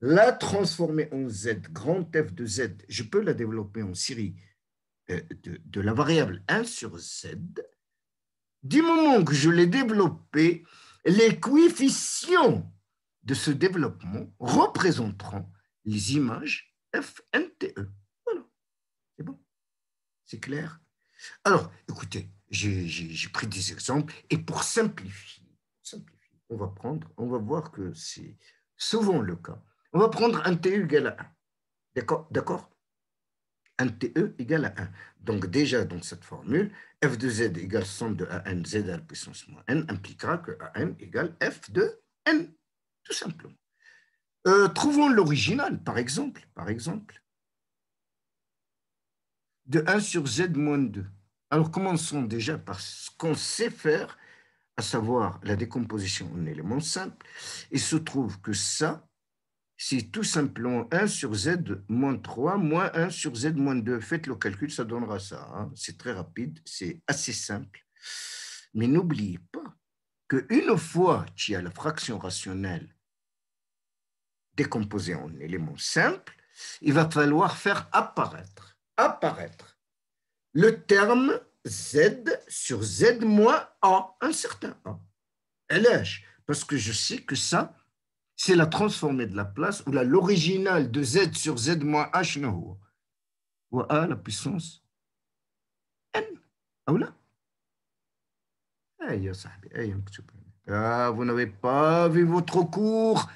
la transformer en Z, grand F de Z, je peux la développer en série de la variable 1 sur Z. Du moment que je l'ai développée, les coefficients de ce développement représenteront les images FNTE. Voilà, c'est bon, c'est clair. Alors, écoutez, j'ai pris des exemples et pour simplifier, on va voir que c'est souvent le cas. On va prendre un TE égal à 1. D'accord? Un TE égal à 1. Donc déjà, dans cette formule, f de z égale somme de an z à la puissance moins n impliquera que an égale f de n, tout simplement. Trouvons l'original, par exemple, de 1 sur z moins 2. Alors, commençons déjà par ce qu'on sait faire, à savoir la décomposition en éléments simples. Il se trouve que ça, c'est tout simplement 1 sur z moins 3 moins 1 sur z moins 2. Faites le calcul, ça donnera ça. Hein. C'est très rapide, c'est assez simple. Mais n'oubliez pas qu'une fois qu'il y a la fraction rationnelle décomposée en éléments simples, il va falloir faire apparaître le terme z sur z moins a, un certain a. LH, parce que je sais que ça, c'est la transformée de la place, ou l'original de z sur z moins h, ou a la puissance n. Ah, là? Vous n'avez pas vu votre cours.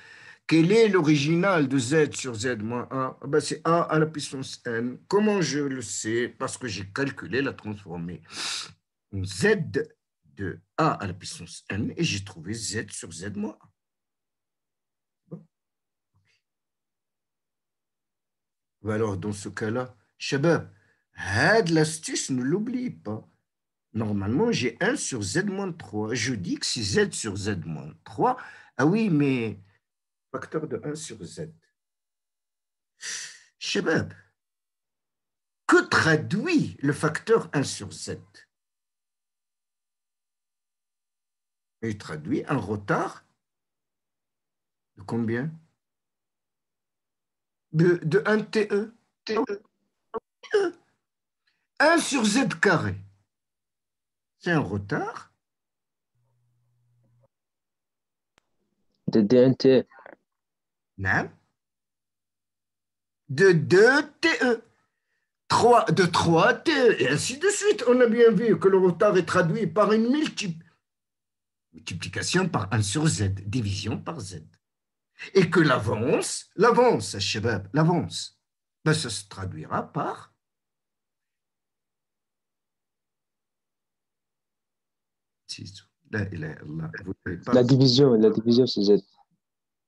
Quel est l'original de z sur z moins a? Ben, c'est a à la puissance n. Comment je le sais? Parce que j'ai calculé la transformée en z de a à la puissance n et j'ai trouvé z sur z moins a. Bon. Alors, dans ce cas-là, Shabab, l'astuce, ne l'oublie pas. Normalement, j'ai 1 sur z moins 3. Je dis que c'est z sur z moins 3. Ah oui, mais facteur de 1 sur z. Shabab, que traduit le facteur 1 sur z? Il traduit un retard de combien? De 1 TE. 1 sur z carré. C'est un retard de DNT. Non. De 2 TE. de 3 à t, et ainsi de suite. On a bien vu que le retard est traduit par une multiplication par 1 sur z, division par z. Et que l'avance, chabab, l'avance, ben, ça se traduira par La division c'est Z.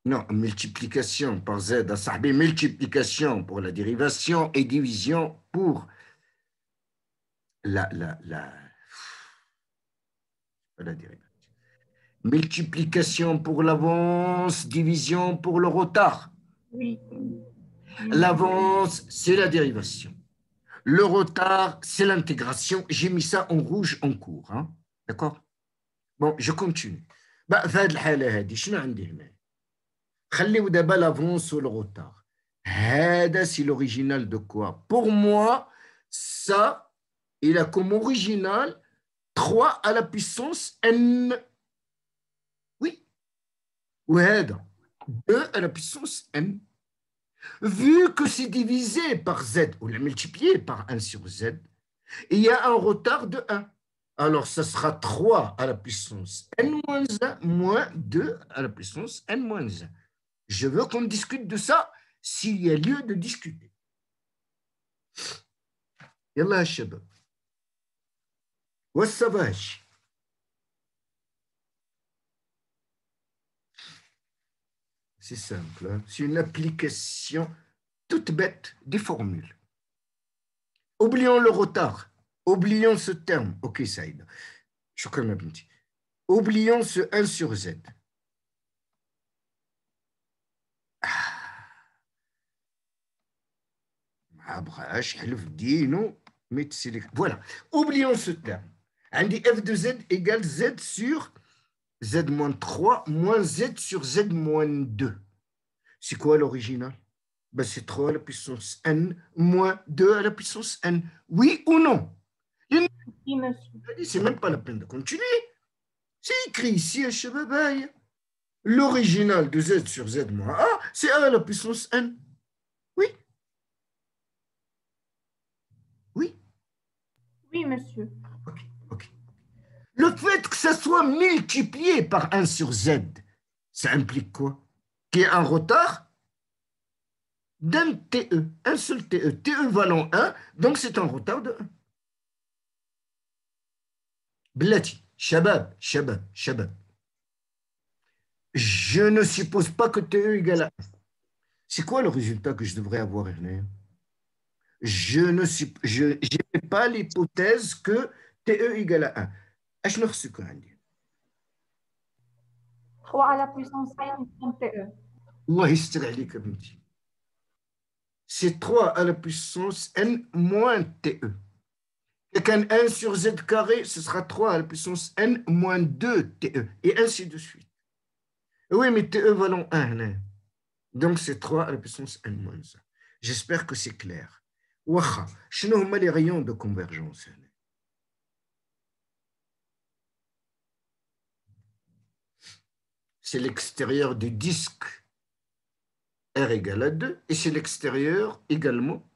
non, multiplication par z, multiplication pour la dérivation et division pour la dérivation. Multiplication pour l'avance, division pour le retard. Oui. L'avance, c'est la dérivation. Le retard, c'est l'intégration. J'ai mis ça en rouge en cours. Hein? D'accord? Bon, je continue. في هذه الحالة هذه شنو عندي هنا؟ خليو دابا l'avance ou le retard. هذا c'est l'original de quoi? Pour moi, ça, il a comme original 3 à la puissance n. Oui. وهذا 2 à la puissance n. Vu que c'est divisé par z, ou la multiplié par 1 sur z, il y a un retard de 1. Alors, ça sera 3 à la puissance n-1 moins 2 à la puissance n-1. Je veux qu'on discute de ça s'il y a lieu de discuter. Yallah, shabab. Wassavash. C'est simple. Hein? C'est une application toute bête des formules. Oublions le retard. Oublions ce terme. Ok, Saïd. Shukran abnti. Oublions ce 1 sur z. Voilà. Oublions ce terme. On dit f de z égale z sur z-3 moins z sur z-2. C'est quoi l'original? Ben, c'est 3 à la puissance n moins 2 à la puissance n. Oui ou non? Oui, monsieur. C'est même pas la peine de continuer. C'est écrit ici à Shababaï. L'original de z sur z moins a, c'est 1 à la puissance n. Oui. Oui. Oui, monsieur. Ok, ok. Le fait que ça soit multiplié par 1 sur z, ça implique quoi? Qu'il y ait un retard d'un TE, un seul TE, TE valant 1, donc c'est un retard de 1. Blati, shabab. Je ne suppose pas que TE égale à 1. C'est quoi le résultat que je devrais avoir, Ernest? Je n'ai pas l'hypothèse que TE égale à 1. أش نخصك عندي؟ 3 à la puissance n TE. الله يستر عليك يا بنتي. C'est 3 à la puissance n moins TE. Et qu'un 1 sur z carré, ce sera 3 à la puissance n moins 2 TE. Et ainsi de suite. Oui, mais TE valant 1. Donc c'est 3 à la puissance n moins 1. J'espère que c'est clair. Wacha, شنو هما les rayons de convergence? C'est l'extérieur du disque R égale à 2 et c'est l'extérieur également,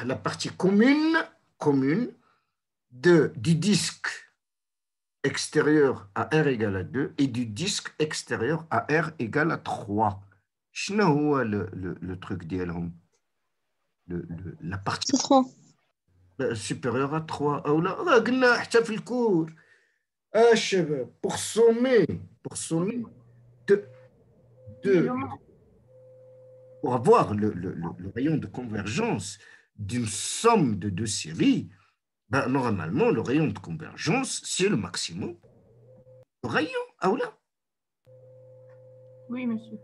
la partie commune du disque extérieur à R égale à 2 et du disque extérieur à R égale à 3. شنو هو le truc ديالهم? La partie C'est 3. supérieure à 3 أو لا قلنا حتى في الكور الشباب pour sommer pour avoir le rayon de convergence d'une somme de deux séries, ben, normalement, le rayon de convergence, c'est le maximum. Le rayon, ah ou là? Oui, monsieur.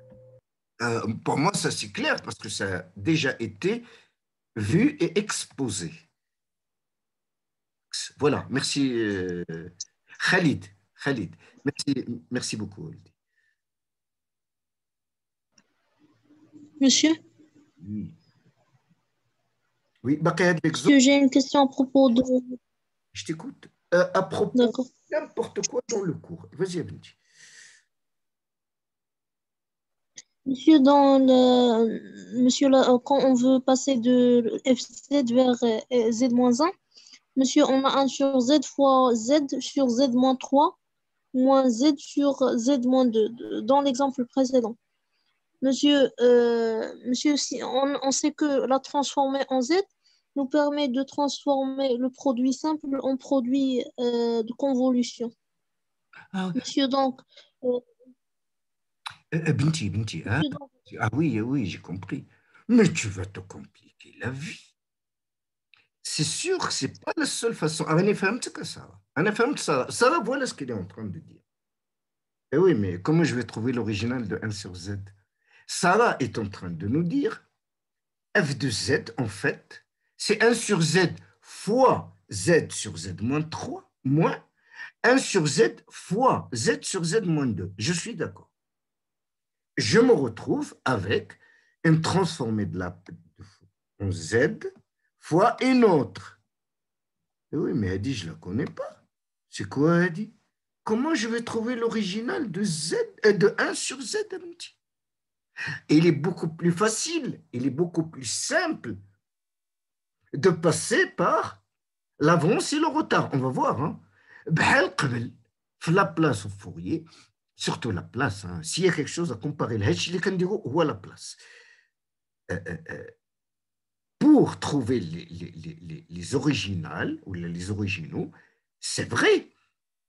Pour moi, ça c'est clair parce que ça a déjà été vu et exposé. Voilà, merci Khalid. Merci beaucoup. Monsieur, Oui, Bakayad monsieur, j'ai une question à propos de... Je t'écoute. À propos D'accord. n'importe quoi dans le cours. Vas-y, Abinti. Monsieur, quand on veut passer de FZ vers Z-1, monsieur, on a 1 sur Z fois Z sur Z-3 moins Z sur Z-2 dans l'exemple précédent. Monsieur, si on sait que la transformer en Z nous permet de transformer le produit simple en produit de convolution. Ah, Monsieur, donc, euh, Binti, Binti, hein? monsieur, donc, Ah oui, oui, j'ai compris. Mais tu vas te compliquer la vie. C'est sûr que ce n'est pas la seule façon. Ah, أنا فهمتك يا سارة. أنا فهمت سارة. Sarah, voilà ce qu'elle est en train de dire. Eh oui, mais comment je vais trouver l'original de 1 sur Z? Sarah est en train de nous dire f de Z, en fait, c'est 1 sur Z fois Z sur Z moins 3 moins 1 sur Z fois Z sur Z moins 2. Je suis d'accord. Je me retrouve avec une transformée de la en Z fois une autre. Et oui, mais elle dit, je ne la connais pas. C'est quoi, elle dit? Comment je vais trouver l'original de Z, de 1 sur Z? Et il est beaucoup plus facile, il est beaucoup plus simple de passer par l'avance et le retard. On va voir. Hein. La place au Fourier, surtout la place, hein. S'il y a quelque chose à comparer, la place. Pour trouver les originales ou les originaux, c'est vrai,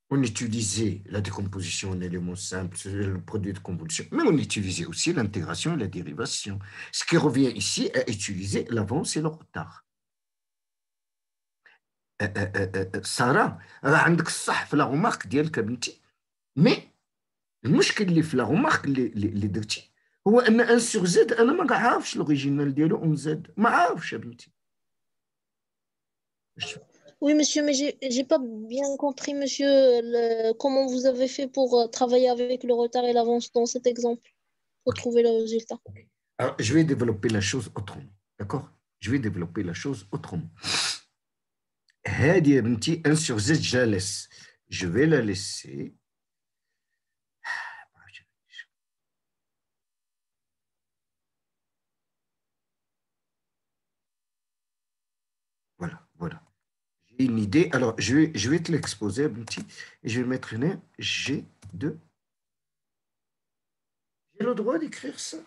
on utilisait la décomposition en éléments simples, le produit de convolution, mais on utilisait aussi l'intégration et la dérivation. Ce qui revient ici à utiliser l'avance et le retard. ساره راه عندك الصح في لا غومارك ديالك بنتي مي المشكل اللي في لا غومارك اللي درتي هو ان 1 سور زد انا ما عارفش لوريجينال ديالو اون زد ما عارفش يا بنتي. oui, monsieur, mais j'ai pas bien compris, monsieur, comment vous avez fait pour travailler avec le retard et l'avance dans cet exemple pour Ok. trouver le résultat. Alors, je vais développer la chose autrement. D'accord? Je vais développer la chose autrement. هذه يا بنتي 1 sur z je la laisse. Je vais la laisser. Voilà, voilà. J'ai une idée. Alors, je vais te l'exposer, Binti, et je vais mettre une G2. J'ai le droit d'écrire ça.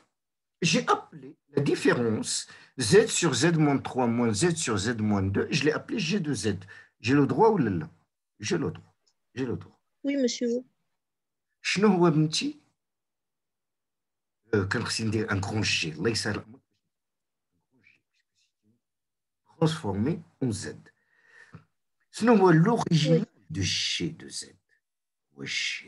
J'ai appelé la différence Z sur Z-3 moins Z sur Z-2, je l'ai appelé G de Z. J'ai le droit ou là? J'ai le droit. J'ai le droit. Oui, monsieur. شنو هو بنتي؟ كان خصني ندير ان كرون جي الله يسهل transformé en Z. شنو هو l'origine Oui, de G de Z؟ هو G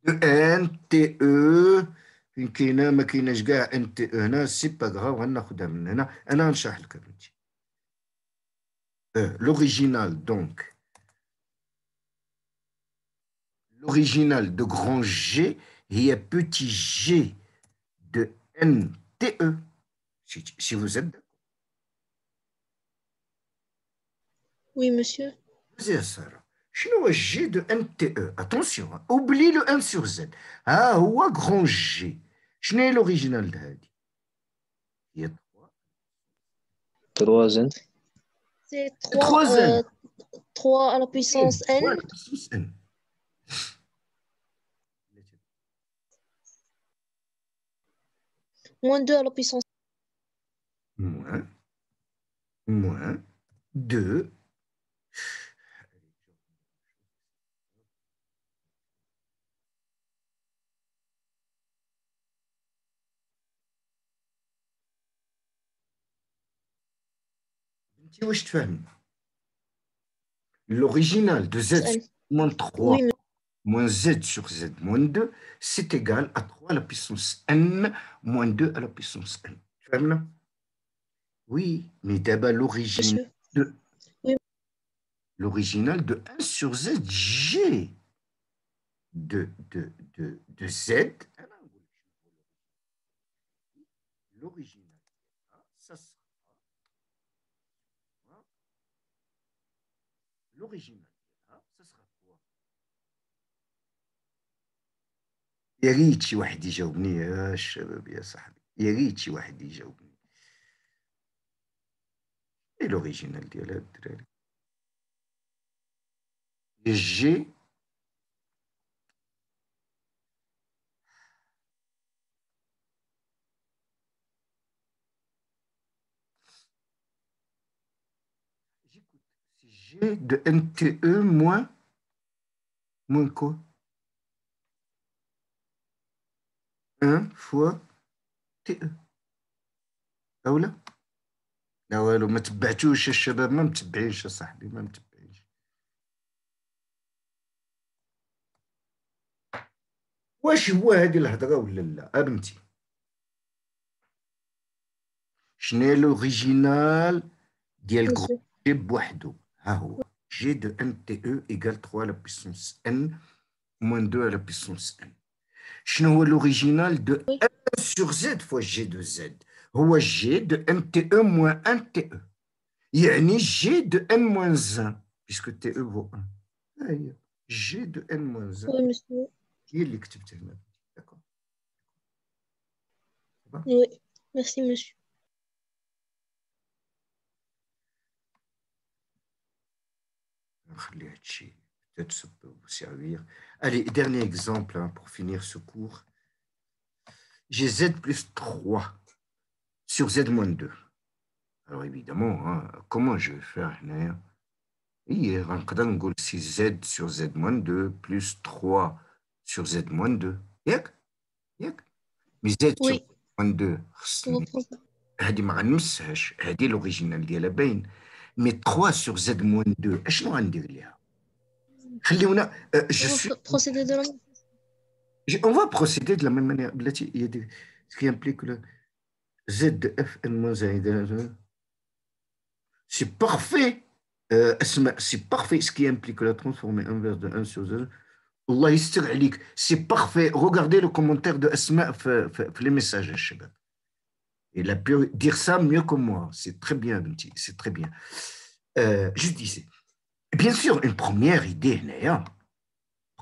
de N T E فين كاينه ما كايناش كاع ان تي او هنا سي با غراف غناخذها من هنا انا غنشرح لك بنتي. L'original donc l'original de grand G et petit g de NTE, si vous êtes d'accord. oui, monsieur. Vous êtes ça. شنو G de NTE? Attention, hein. Oublie le 1 sur Z. Ah, ou grand G. شنو هي l'original de هذه؟ هي 3 C'est 3 N. 3 à la puissance n, Voilà, puissance N. moins 2 à la puissance. Moins 2. L'original de Z sur N. moins Oui, 3 moins Z sur Z moins 2, c'est égal à 3 à la puissance N moins 2 à la puissance N. Tu vois là? Oui, mais d'abord l'original monsieur. de, Oui, l'original de 1 sur Z, G de Z, l'original, ça sera l'original, ça sera quoi? يا ريت شي واحد يجاوبني يا الشباب يا صاحبي، يا ريت شي واحد يجاوبني. ايه لوريجينال ديال هاد الدراري؟ جي G de NTE moins quoi? 1 fois TE. أو لا؟ لا والو، ما تبعتوش الشباب، ما متبعينش يا صاحبي، ما متبعينش. واش هو هذه الهضره ولا لا بنتي؟ شنو هي لوريجينال ديال monsieur. جي بوحدو؟ ها هو جي دو ان تي او ايكال 3 على بيسونس ان موان 2 على بيسونس ان. شنو هو لوريجينال دو Oui, ان سور زد فوا جي دو زد؟ هو جي دو ان تي او موان ان تي او، يعني جي دو ان موان 1 بيسكو تي او فو 1. ها هي جي دو ان موان 1 oui, monsieur. هي اللي كتبت هنا. داكور. Oui, merci, monsieur. نخلي هادشي peut-être ça peut vous servir. Allez, dernier exemple hein, pour finir ce cours. J'ai z plus 3 sur z moins 2. Alors évidemment, hein, comment je vais faire هنايا؟ Hier, نقدر نقول si z sur z moins 2 plus 3 sur z moins 2. ياك؟ ياك؟ مي z sur Oui, z moins 2 je خصني reprends. هادي ما غنمسهاش، هادي لوريجينال ديالها باين. مي 3 sur z moins 2 اشنو غندير ليها؟ خليونا je suis Procéder de la... On va procéder de la même manière. Il y a ce qui implique le z de fn-1. C'est parfait. C'est parfait ce qui implique la transformée inverse de 1 sur 0. Allah يستر عليك. C'est parfait. Regardez le commentaire de Asma les messages, الشباب. Il a pu dire ça mieux que moi. C'est très bien, Binti. C'est très bien. Je disais, bien sûr, une première idée,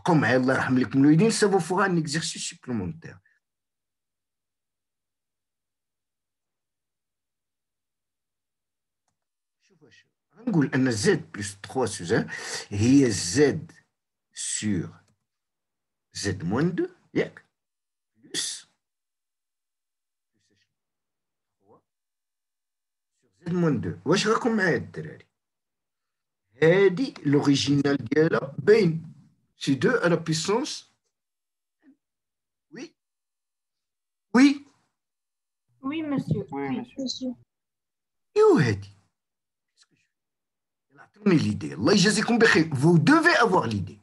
comme Allah يرحم لك الوالدين, ça vous fera un exercice supplémentaire. نقول ان زد بلس 3 sur 1 هي زد sur زد موان 2 ياك بلس 3 sur زد موان 2. واش راكم معايا الدراري؟ هادي لوريجينال ديالها باين، سي 2 على بيسونس. وي وي Oui, monsieur. Oui, Oui. monsieur. Monsieur. ايوا هادي عطوني ليدي، الله يجازيكم بخير. vous devez avoir l'idée.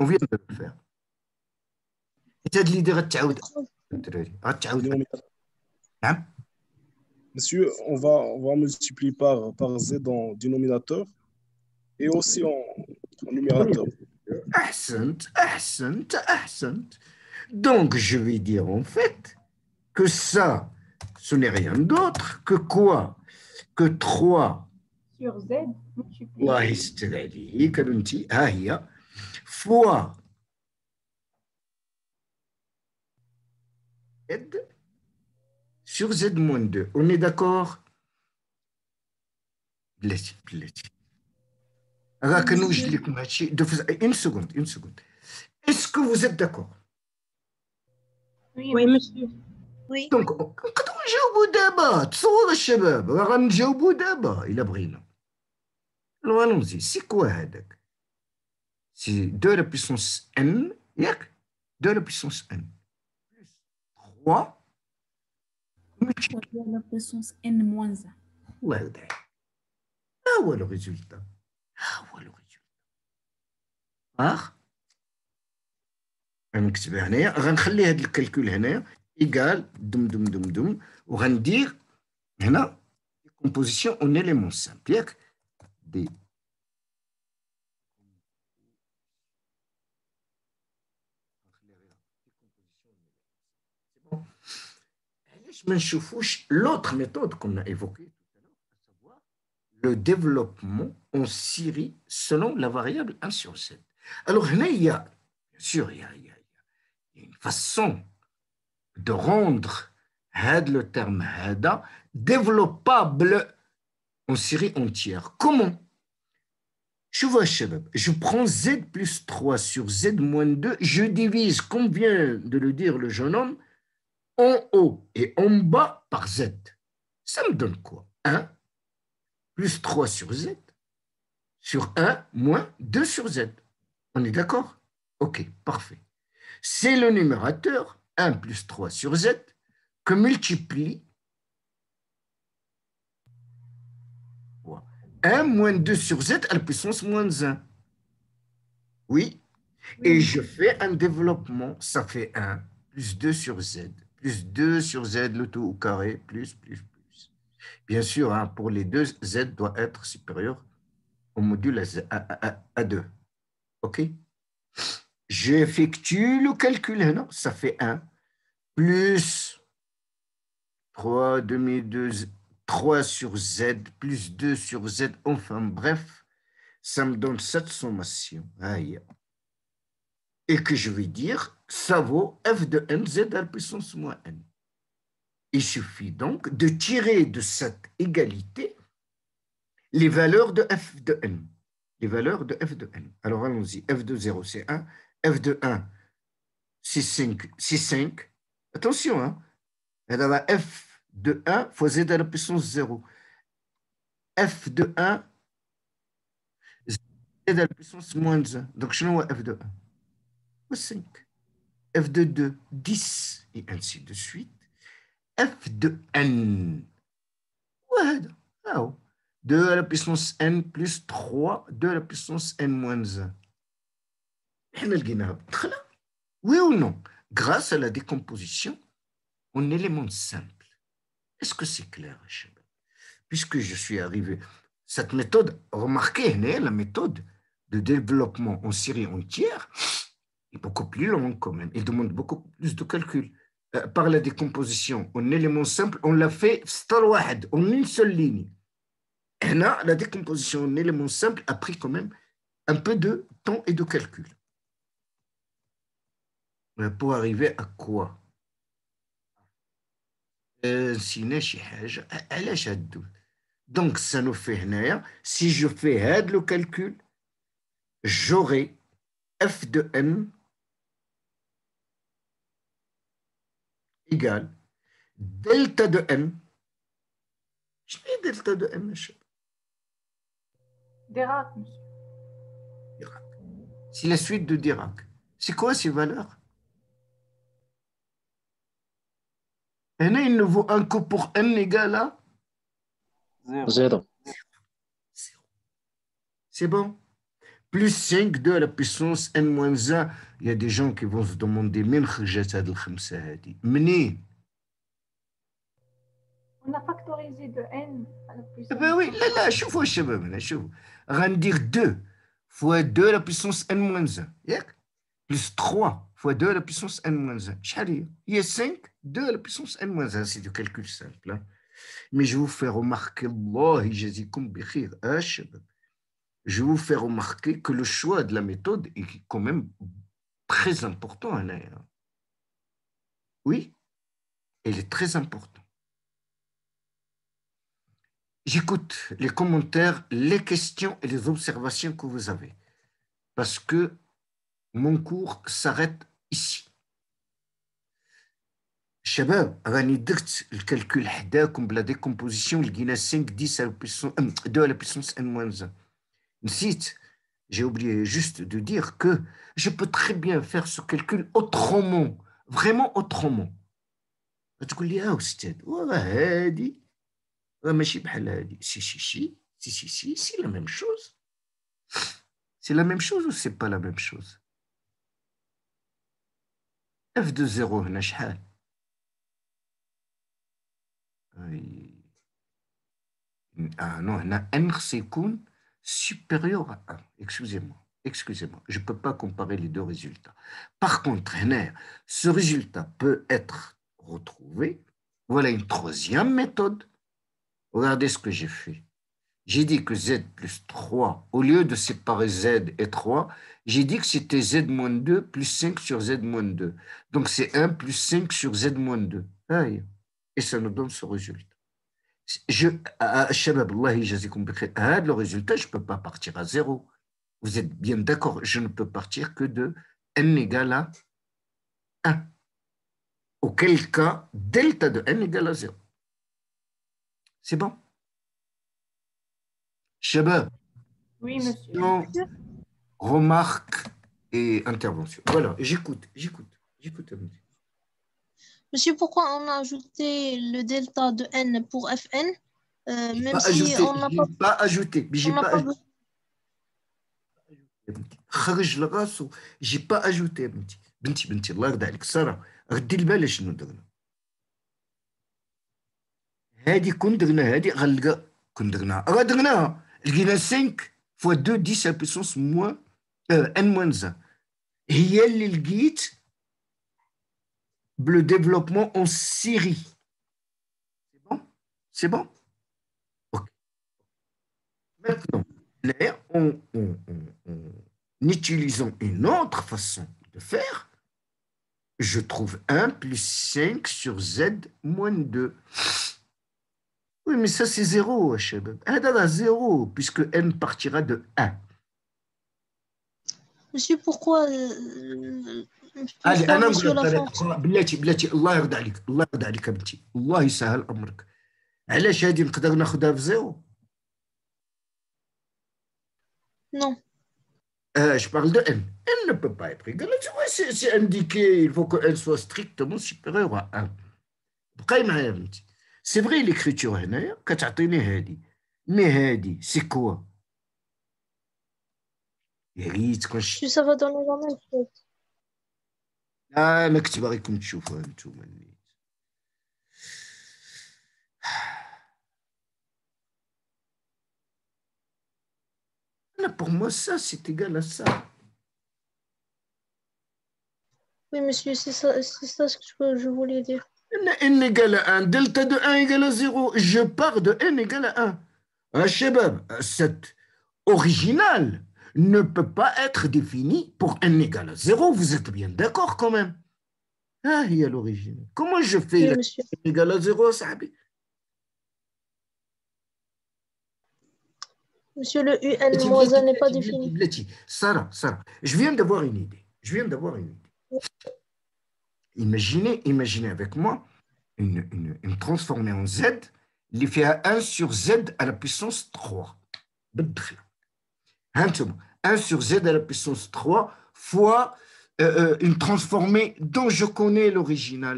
on vient de le faire. هاد ليدي غتعاود الدراري، غتعاود. نعم Monsieur, on va multiplier par z en dénominateur et aussi en numérateur. أحسنت. Donc, je vais dire en fait que ça, ce n'est rien d'autre que quoi? Que 3 Sur Z, multiplié. الله يستر عليك بنتي، ها هي فوا Z sur Z moins 2. On est d'accord؟ بلاتي راك نوجد لكم هادشي. Une seconde. Est-ce que vous êtes d'accord? Oui, Oui, monsieur. monsieur. Oui. دونك نقدروا نجاوبوا دابا. تصور الشباب راه غنجاوبوا دابا الا بغينا. لو allons-y. سي كوا هذاك؟ سي 2 à la puissance n ياك؟ 2 à la puissance n plus 3 3 à la puissance n-1. الله يرضى عليك. ها هو لو ريزولتا. غنكتبها هنايا، غنخلي هاد الكالكول هنايا ايكال دم وغندير هنا كومبوزيسيون اون اليمون سامبل ياك دي علاش ما نشوفوش لوتر ميثود كنا ايفوكي le développement en série selon la variable 1 sur 7. Alors هنا il y a bien sûr il y a Il y a une façon de rendre le terme développable en série entière. Comment? Je prends z plus 3 sur z moins 2, je divise, comme vient de le dire le jeune homme, en haut et en bas par z. Ça me donne quoi? 1 plus 3 sur z sur 1 moins 2 sur z. On est d'accord? Ok, parfait. C'est le numérateur, 1 plus 3 sur z, que multiplie 1 moins 2 sur z à la puissance moins 1. Oui. Et je fais un développement, ça fait 1 plus 2 sur z, plus 2 sur z, le tout au carré, plus. Bien sûr, hein, pour les deux, z doit être supérieur au module à 2. OK? J'effectue le calcul, non? Ça fait 1 plus 3 demi 2, 3 sur z, plus 2 sur z, enfin bref, ça me donne cette sommation. Aïe. Et que je vais dire, ça vaut f de n, z à la puissance moins n. Il suffit donc de tirer de cette égalité les valeurs de f de n. Les valeurs de f de n. Alors allons-y. F de 0, c'est 1. F de 1, c'est 5. Attention, hein. Alors, f de 1 fois z à la puissance 0. F de 1, z à la puissance moins 1. Donc, je n'ai f de 1. 5. F de 2, 10. Et ainsi de suite. F de n. Ouais, 2 à la puissance n plus 3, 2 à la puissance n moins 1. Oui ou non? Grâce à la décomposition en éléments simples. Est-ce que c'est clair, Cheb? Puisque je suis arrivé, cette méthode, remarquez, la méthode de développement en série entière est beaucoup plus longue quand même. Elle demande beaucoup plus de calcul. Par la décomposition en éléments simples, on l'a fait en une seule ligne. Et là, la décomposition en éléments simples a pris quand même un peu de temps et de calcul. Pour arriver à quoi? Donc, ça nous fait, si je fais le calcul, j'aurai f de n égale delta de n. Je dis delta de n, Dirac, monsieur. Dirac. C'est la suite de Dirac. C'est quoi ces valeurs? n, il ne vaut un que pour n égale à 0. C'est bon? Plus 5, 2 à la puissance n moins 1. Il y a des gens qui vont se demander On a factorisé de n à la puissance. Eh ben oui, là, شوفوا الشباب هنا شوفوا غندير 2 fois 2 à la puissance n moins 1 ياك plus 3 fois 2 à la puissance n moins 1 شحال هي؟ هي 5 2 à la puissance n moins 1. C'est du calcul simple, hein. Mais je vous fais remarquer, Allah يجازيكم بخير الشباب, je vous fais remarquer que le choix de la méthode est quand même très important, hein. Oui, elle est très importante. J'écoute les commentaires, les questions et les observations que vous avez, parce que mon cours s'arrête ici. Shabab, rani درت الكالكول حداكم بلا décomposition لقينا 5 10 à la puissance 2 à la puissance n-1. Nsit, j'ai oublié juste de dire que je peux très bien faire ce calcul autrement, vraiment autrement. تقول لي أستاذ وهذه ماشي بحال هذه. Si, c'est la même chose. C'est la même chose ou c'est pas la même chose? F de 0 هنا شحال؟ non, هنا n خص يكون supérieur à 1. Excusez-moi, je ne peux pas comparer les deux résultats. Par contre, ce résultat peut être retrouvé. Voilà une troisième méthode. Regardez ce que j'ai fait. J'ai dit que Z plus 3, au lieu de séparer Z et 3, j'ai dit que c'était Z moins 2 plus 5 sur Z moins 2. Donc c'est 1 plus 5 sur Z moins 2. Et ça nous donne ce résultat. Shabab, Allah yajazikum bikhair. Le résultat, je ne peux pas partir à 0. Vous êtes bien d'accord, je ne peux partir que de n égale à 1. Auquel cas, delta de n égale à 0. C'est bon? Shabab, Oui, monsieur. question, remarque et intervention. Voilà, j'écoute. Monsieur, pourquoi on a ajouté le delta de n pour Fn, même si Ajouté, on n'a pas, pas ajouté, mais j'ai on n'a pas pas ajouté. خرج لغاسو جي با اجوتي بنتي الله يرضى عليك ساره غدي البال شنو درنا هادي كون درنا هادي غنلقى كون درناها لقينا 5 فوا 2 10 بيسونس موان ان موان 1 هي اللي لقيت بلو ديفلوبمون اون سيري سي بون اوكي maintenant en utilisant une autre façon de faire, je trouve 1 plus 5 sur Z moins 2. Oui, mais ça, c'est 0, Shabab. Ah, 0, puisque n partira de 1. monsieur, pourquoi Allez, أنا monsieur نقول la لك fonction بلاتي الله يرضى عليك الله يرضى عليك بنتي الله يسهل أمرك علاش هذه نقدر ناخذها في 0 non je parle de n. N ne peut pas être égal. Tu vois, c'est indiqué, il faut que n soit strictement supérieur à 1. بقاي معايا بنتي. C'est vrai, l'écriture هنايا كتعطيني هذه. Mais هذه, c'est quoi? يا ريت كون monsieur, ça va donner la même chose. أنا كنت باغيكم تشوفوها نتوما النيت. Pour moi, ça, c'est égal à ça. Oui, monsieur, c'est ça ce que je voulais dire. n égale à 1, delta de 1 égale à 0. Je pars de n égale à 1. Un shabab, cette originale ne peut pas être définie pour n égale à 0. Vous êtes bien d'accord quand même? Ah, il y a l'originale. Comment je fais Oui, la monsieur. n égale à 0, sahabi? Monsieur, le UN moins 1 n'est pas défini. Sarah, je viens d'avoir une idée. Imaginez avec moi une transformée en Z, qui fait 1 sur Z à la puissance 3. 1 sur Z à la puissance 3 fois une transformée dont je connais l'original.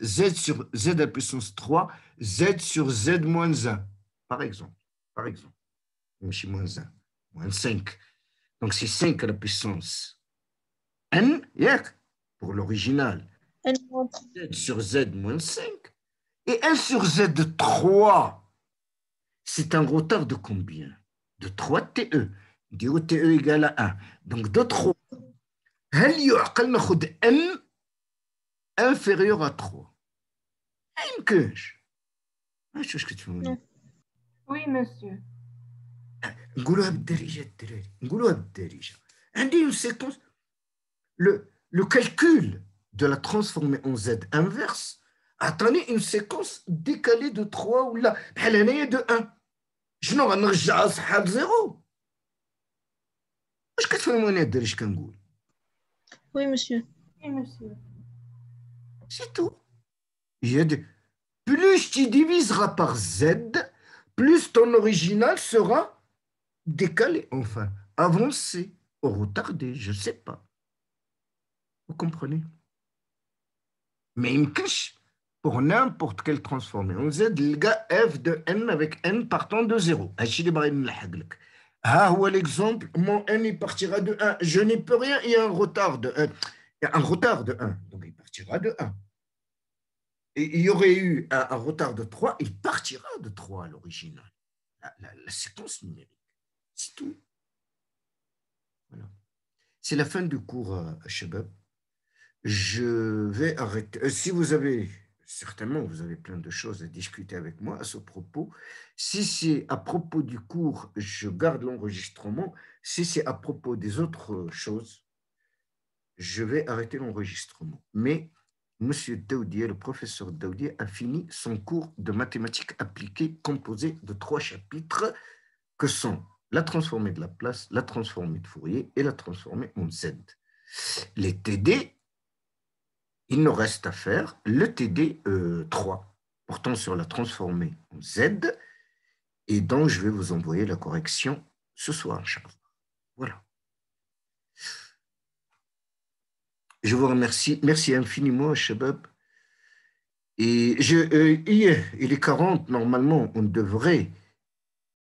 Z sur Z à la puissance 3, Z sur Z moins 1, par exemple. Moins 1, moins 5. Donc c'est 5 à la puissance N, pour l'original. Z sur Z moins 5. Et 1 sur Z3, c'est un retard de combien? De 3 TE. Du TE égale à 1. Donc de 3. هل يعقل ناخذ N inférieur à 3؟ ما يمكنش. شو كتفهموني؟ Oui, monsieur. نقولوها بالدارجه الدراري نقولوها بالدارجه عندي une séquence le calcul de la transformée en Z inverse عطاني une séquence décalée de 3 ولا بحال هنايا de 1 شنو غنرجعها صحاب 0 واش كتفهموني الدراري اش كنقول Oui, monsieur. Oui, monsieur. c'est tout plus tu diviseras par Z plus ton original sera décalé, enfin, avancé, ou retardé, je ne sais pas. Vous comprenez? Mais il me cache pour n'importe quelle transformée. On Z, le gars f de n avec n partant de 0. Ah, ou l'exemple, mon n il partira de 1. Je n'y peux rien, il y a un retard de 1. Il y a un retard de 1, donc il partira de 1. Et il y aurait eu un retard de 3, il partira de 3 à l'original. La séquence numérique. C'est tout. Voilà. C'est la fin du cours, Shabab. Je vais arrêter. Si vous avez certainement, vous avez plein de choses à discuter avec moi à ce propos. Si c'est à propos du cours, je garde l'enregistrement. Si c'est à propos des autres choses, je vais arrêter l'enregistrement. Mais M. Daoudier, le professeur Daoudier, a fini son cours de mathématiques appliquées composé de 3 chapitres que sont la transformée de Laplace, la transformée de Fourier et la transformée en Z. Les TD, il nous reste à faire le TD 3, portant sur la transformée en Z, et dont je vais vous envoyer la correction ce soir, Inch'Allah. Voilà. Je vous remercie. Merci infiniment, Shabab. Et il est 40, normalement, on devrait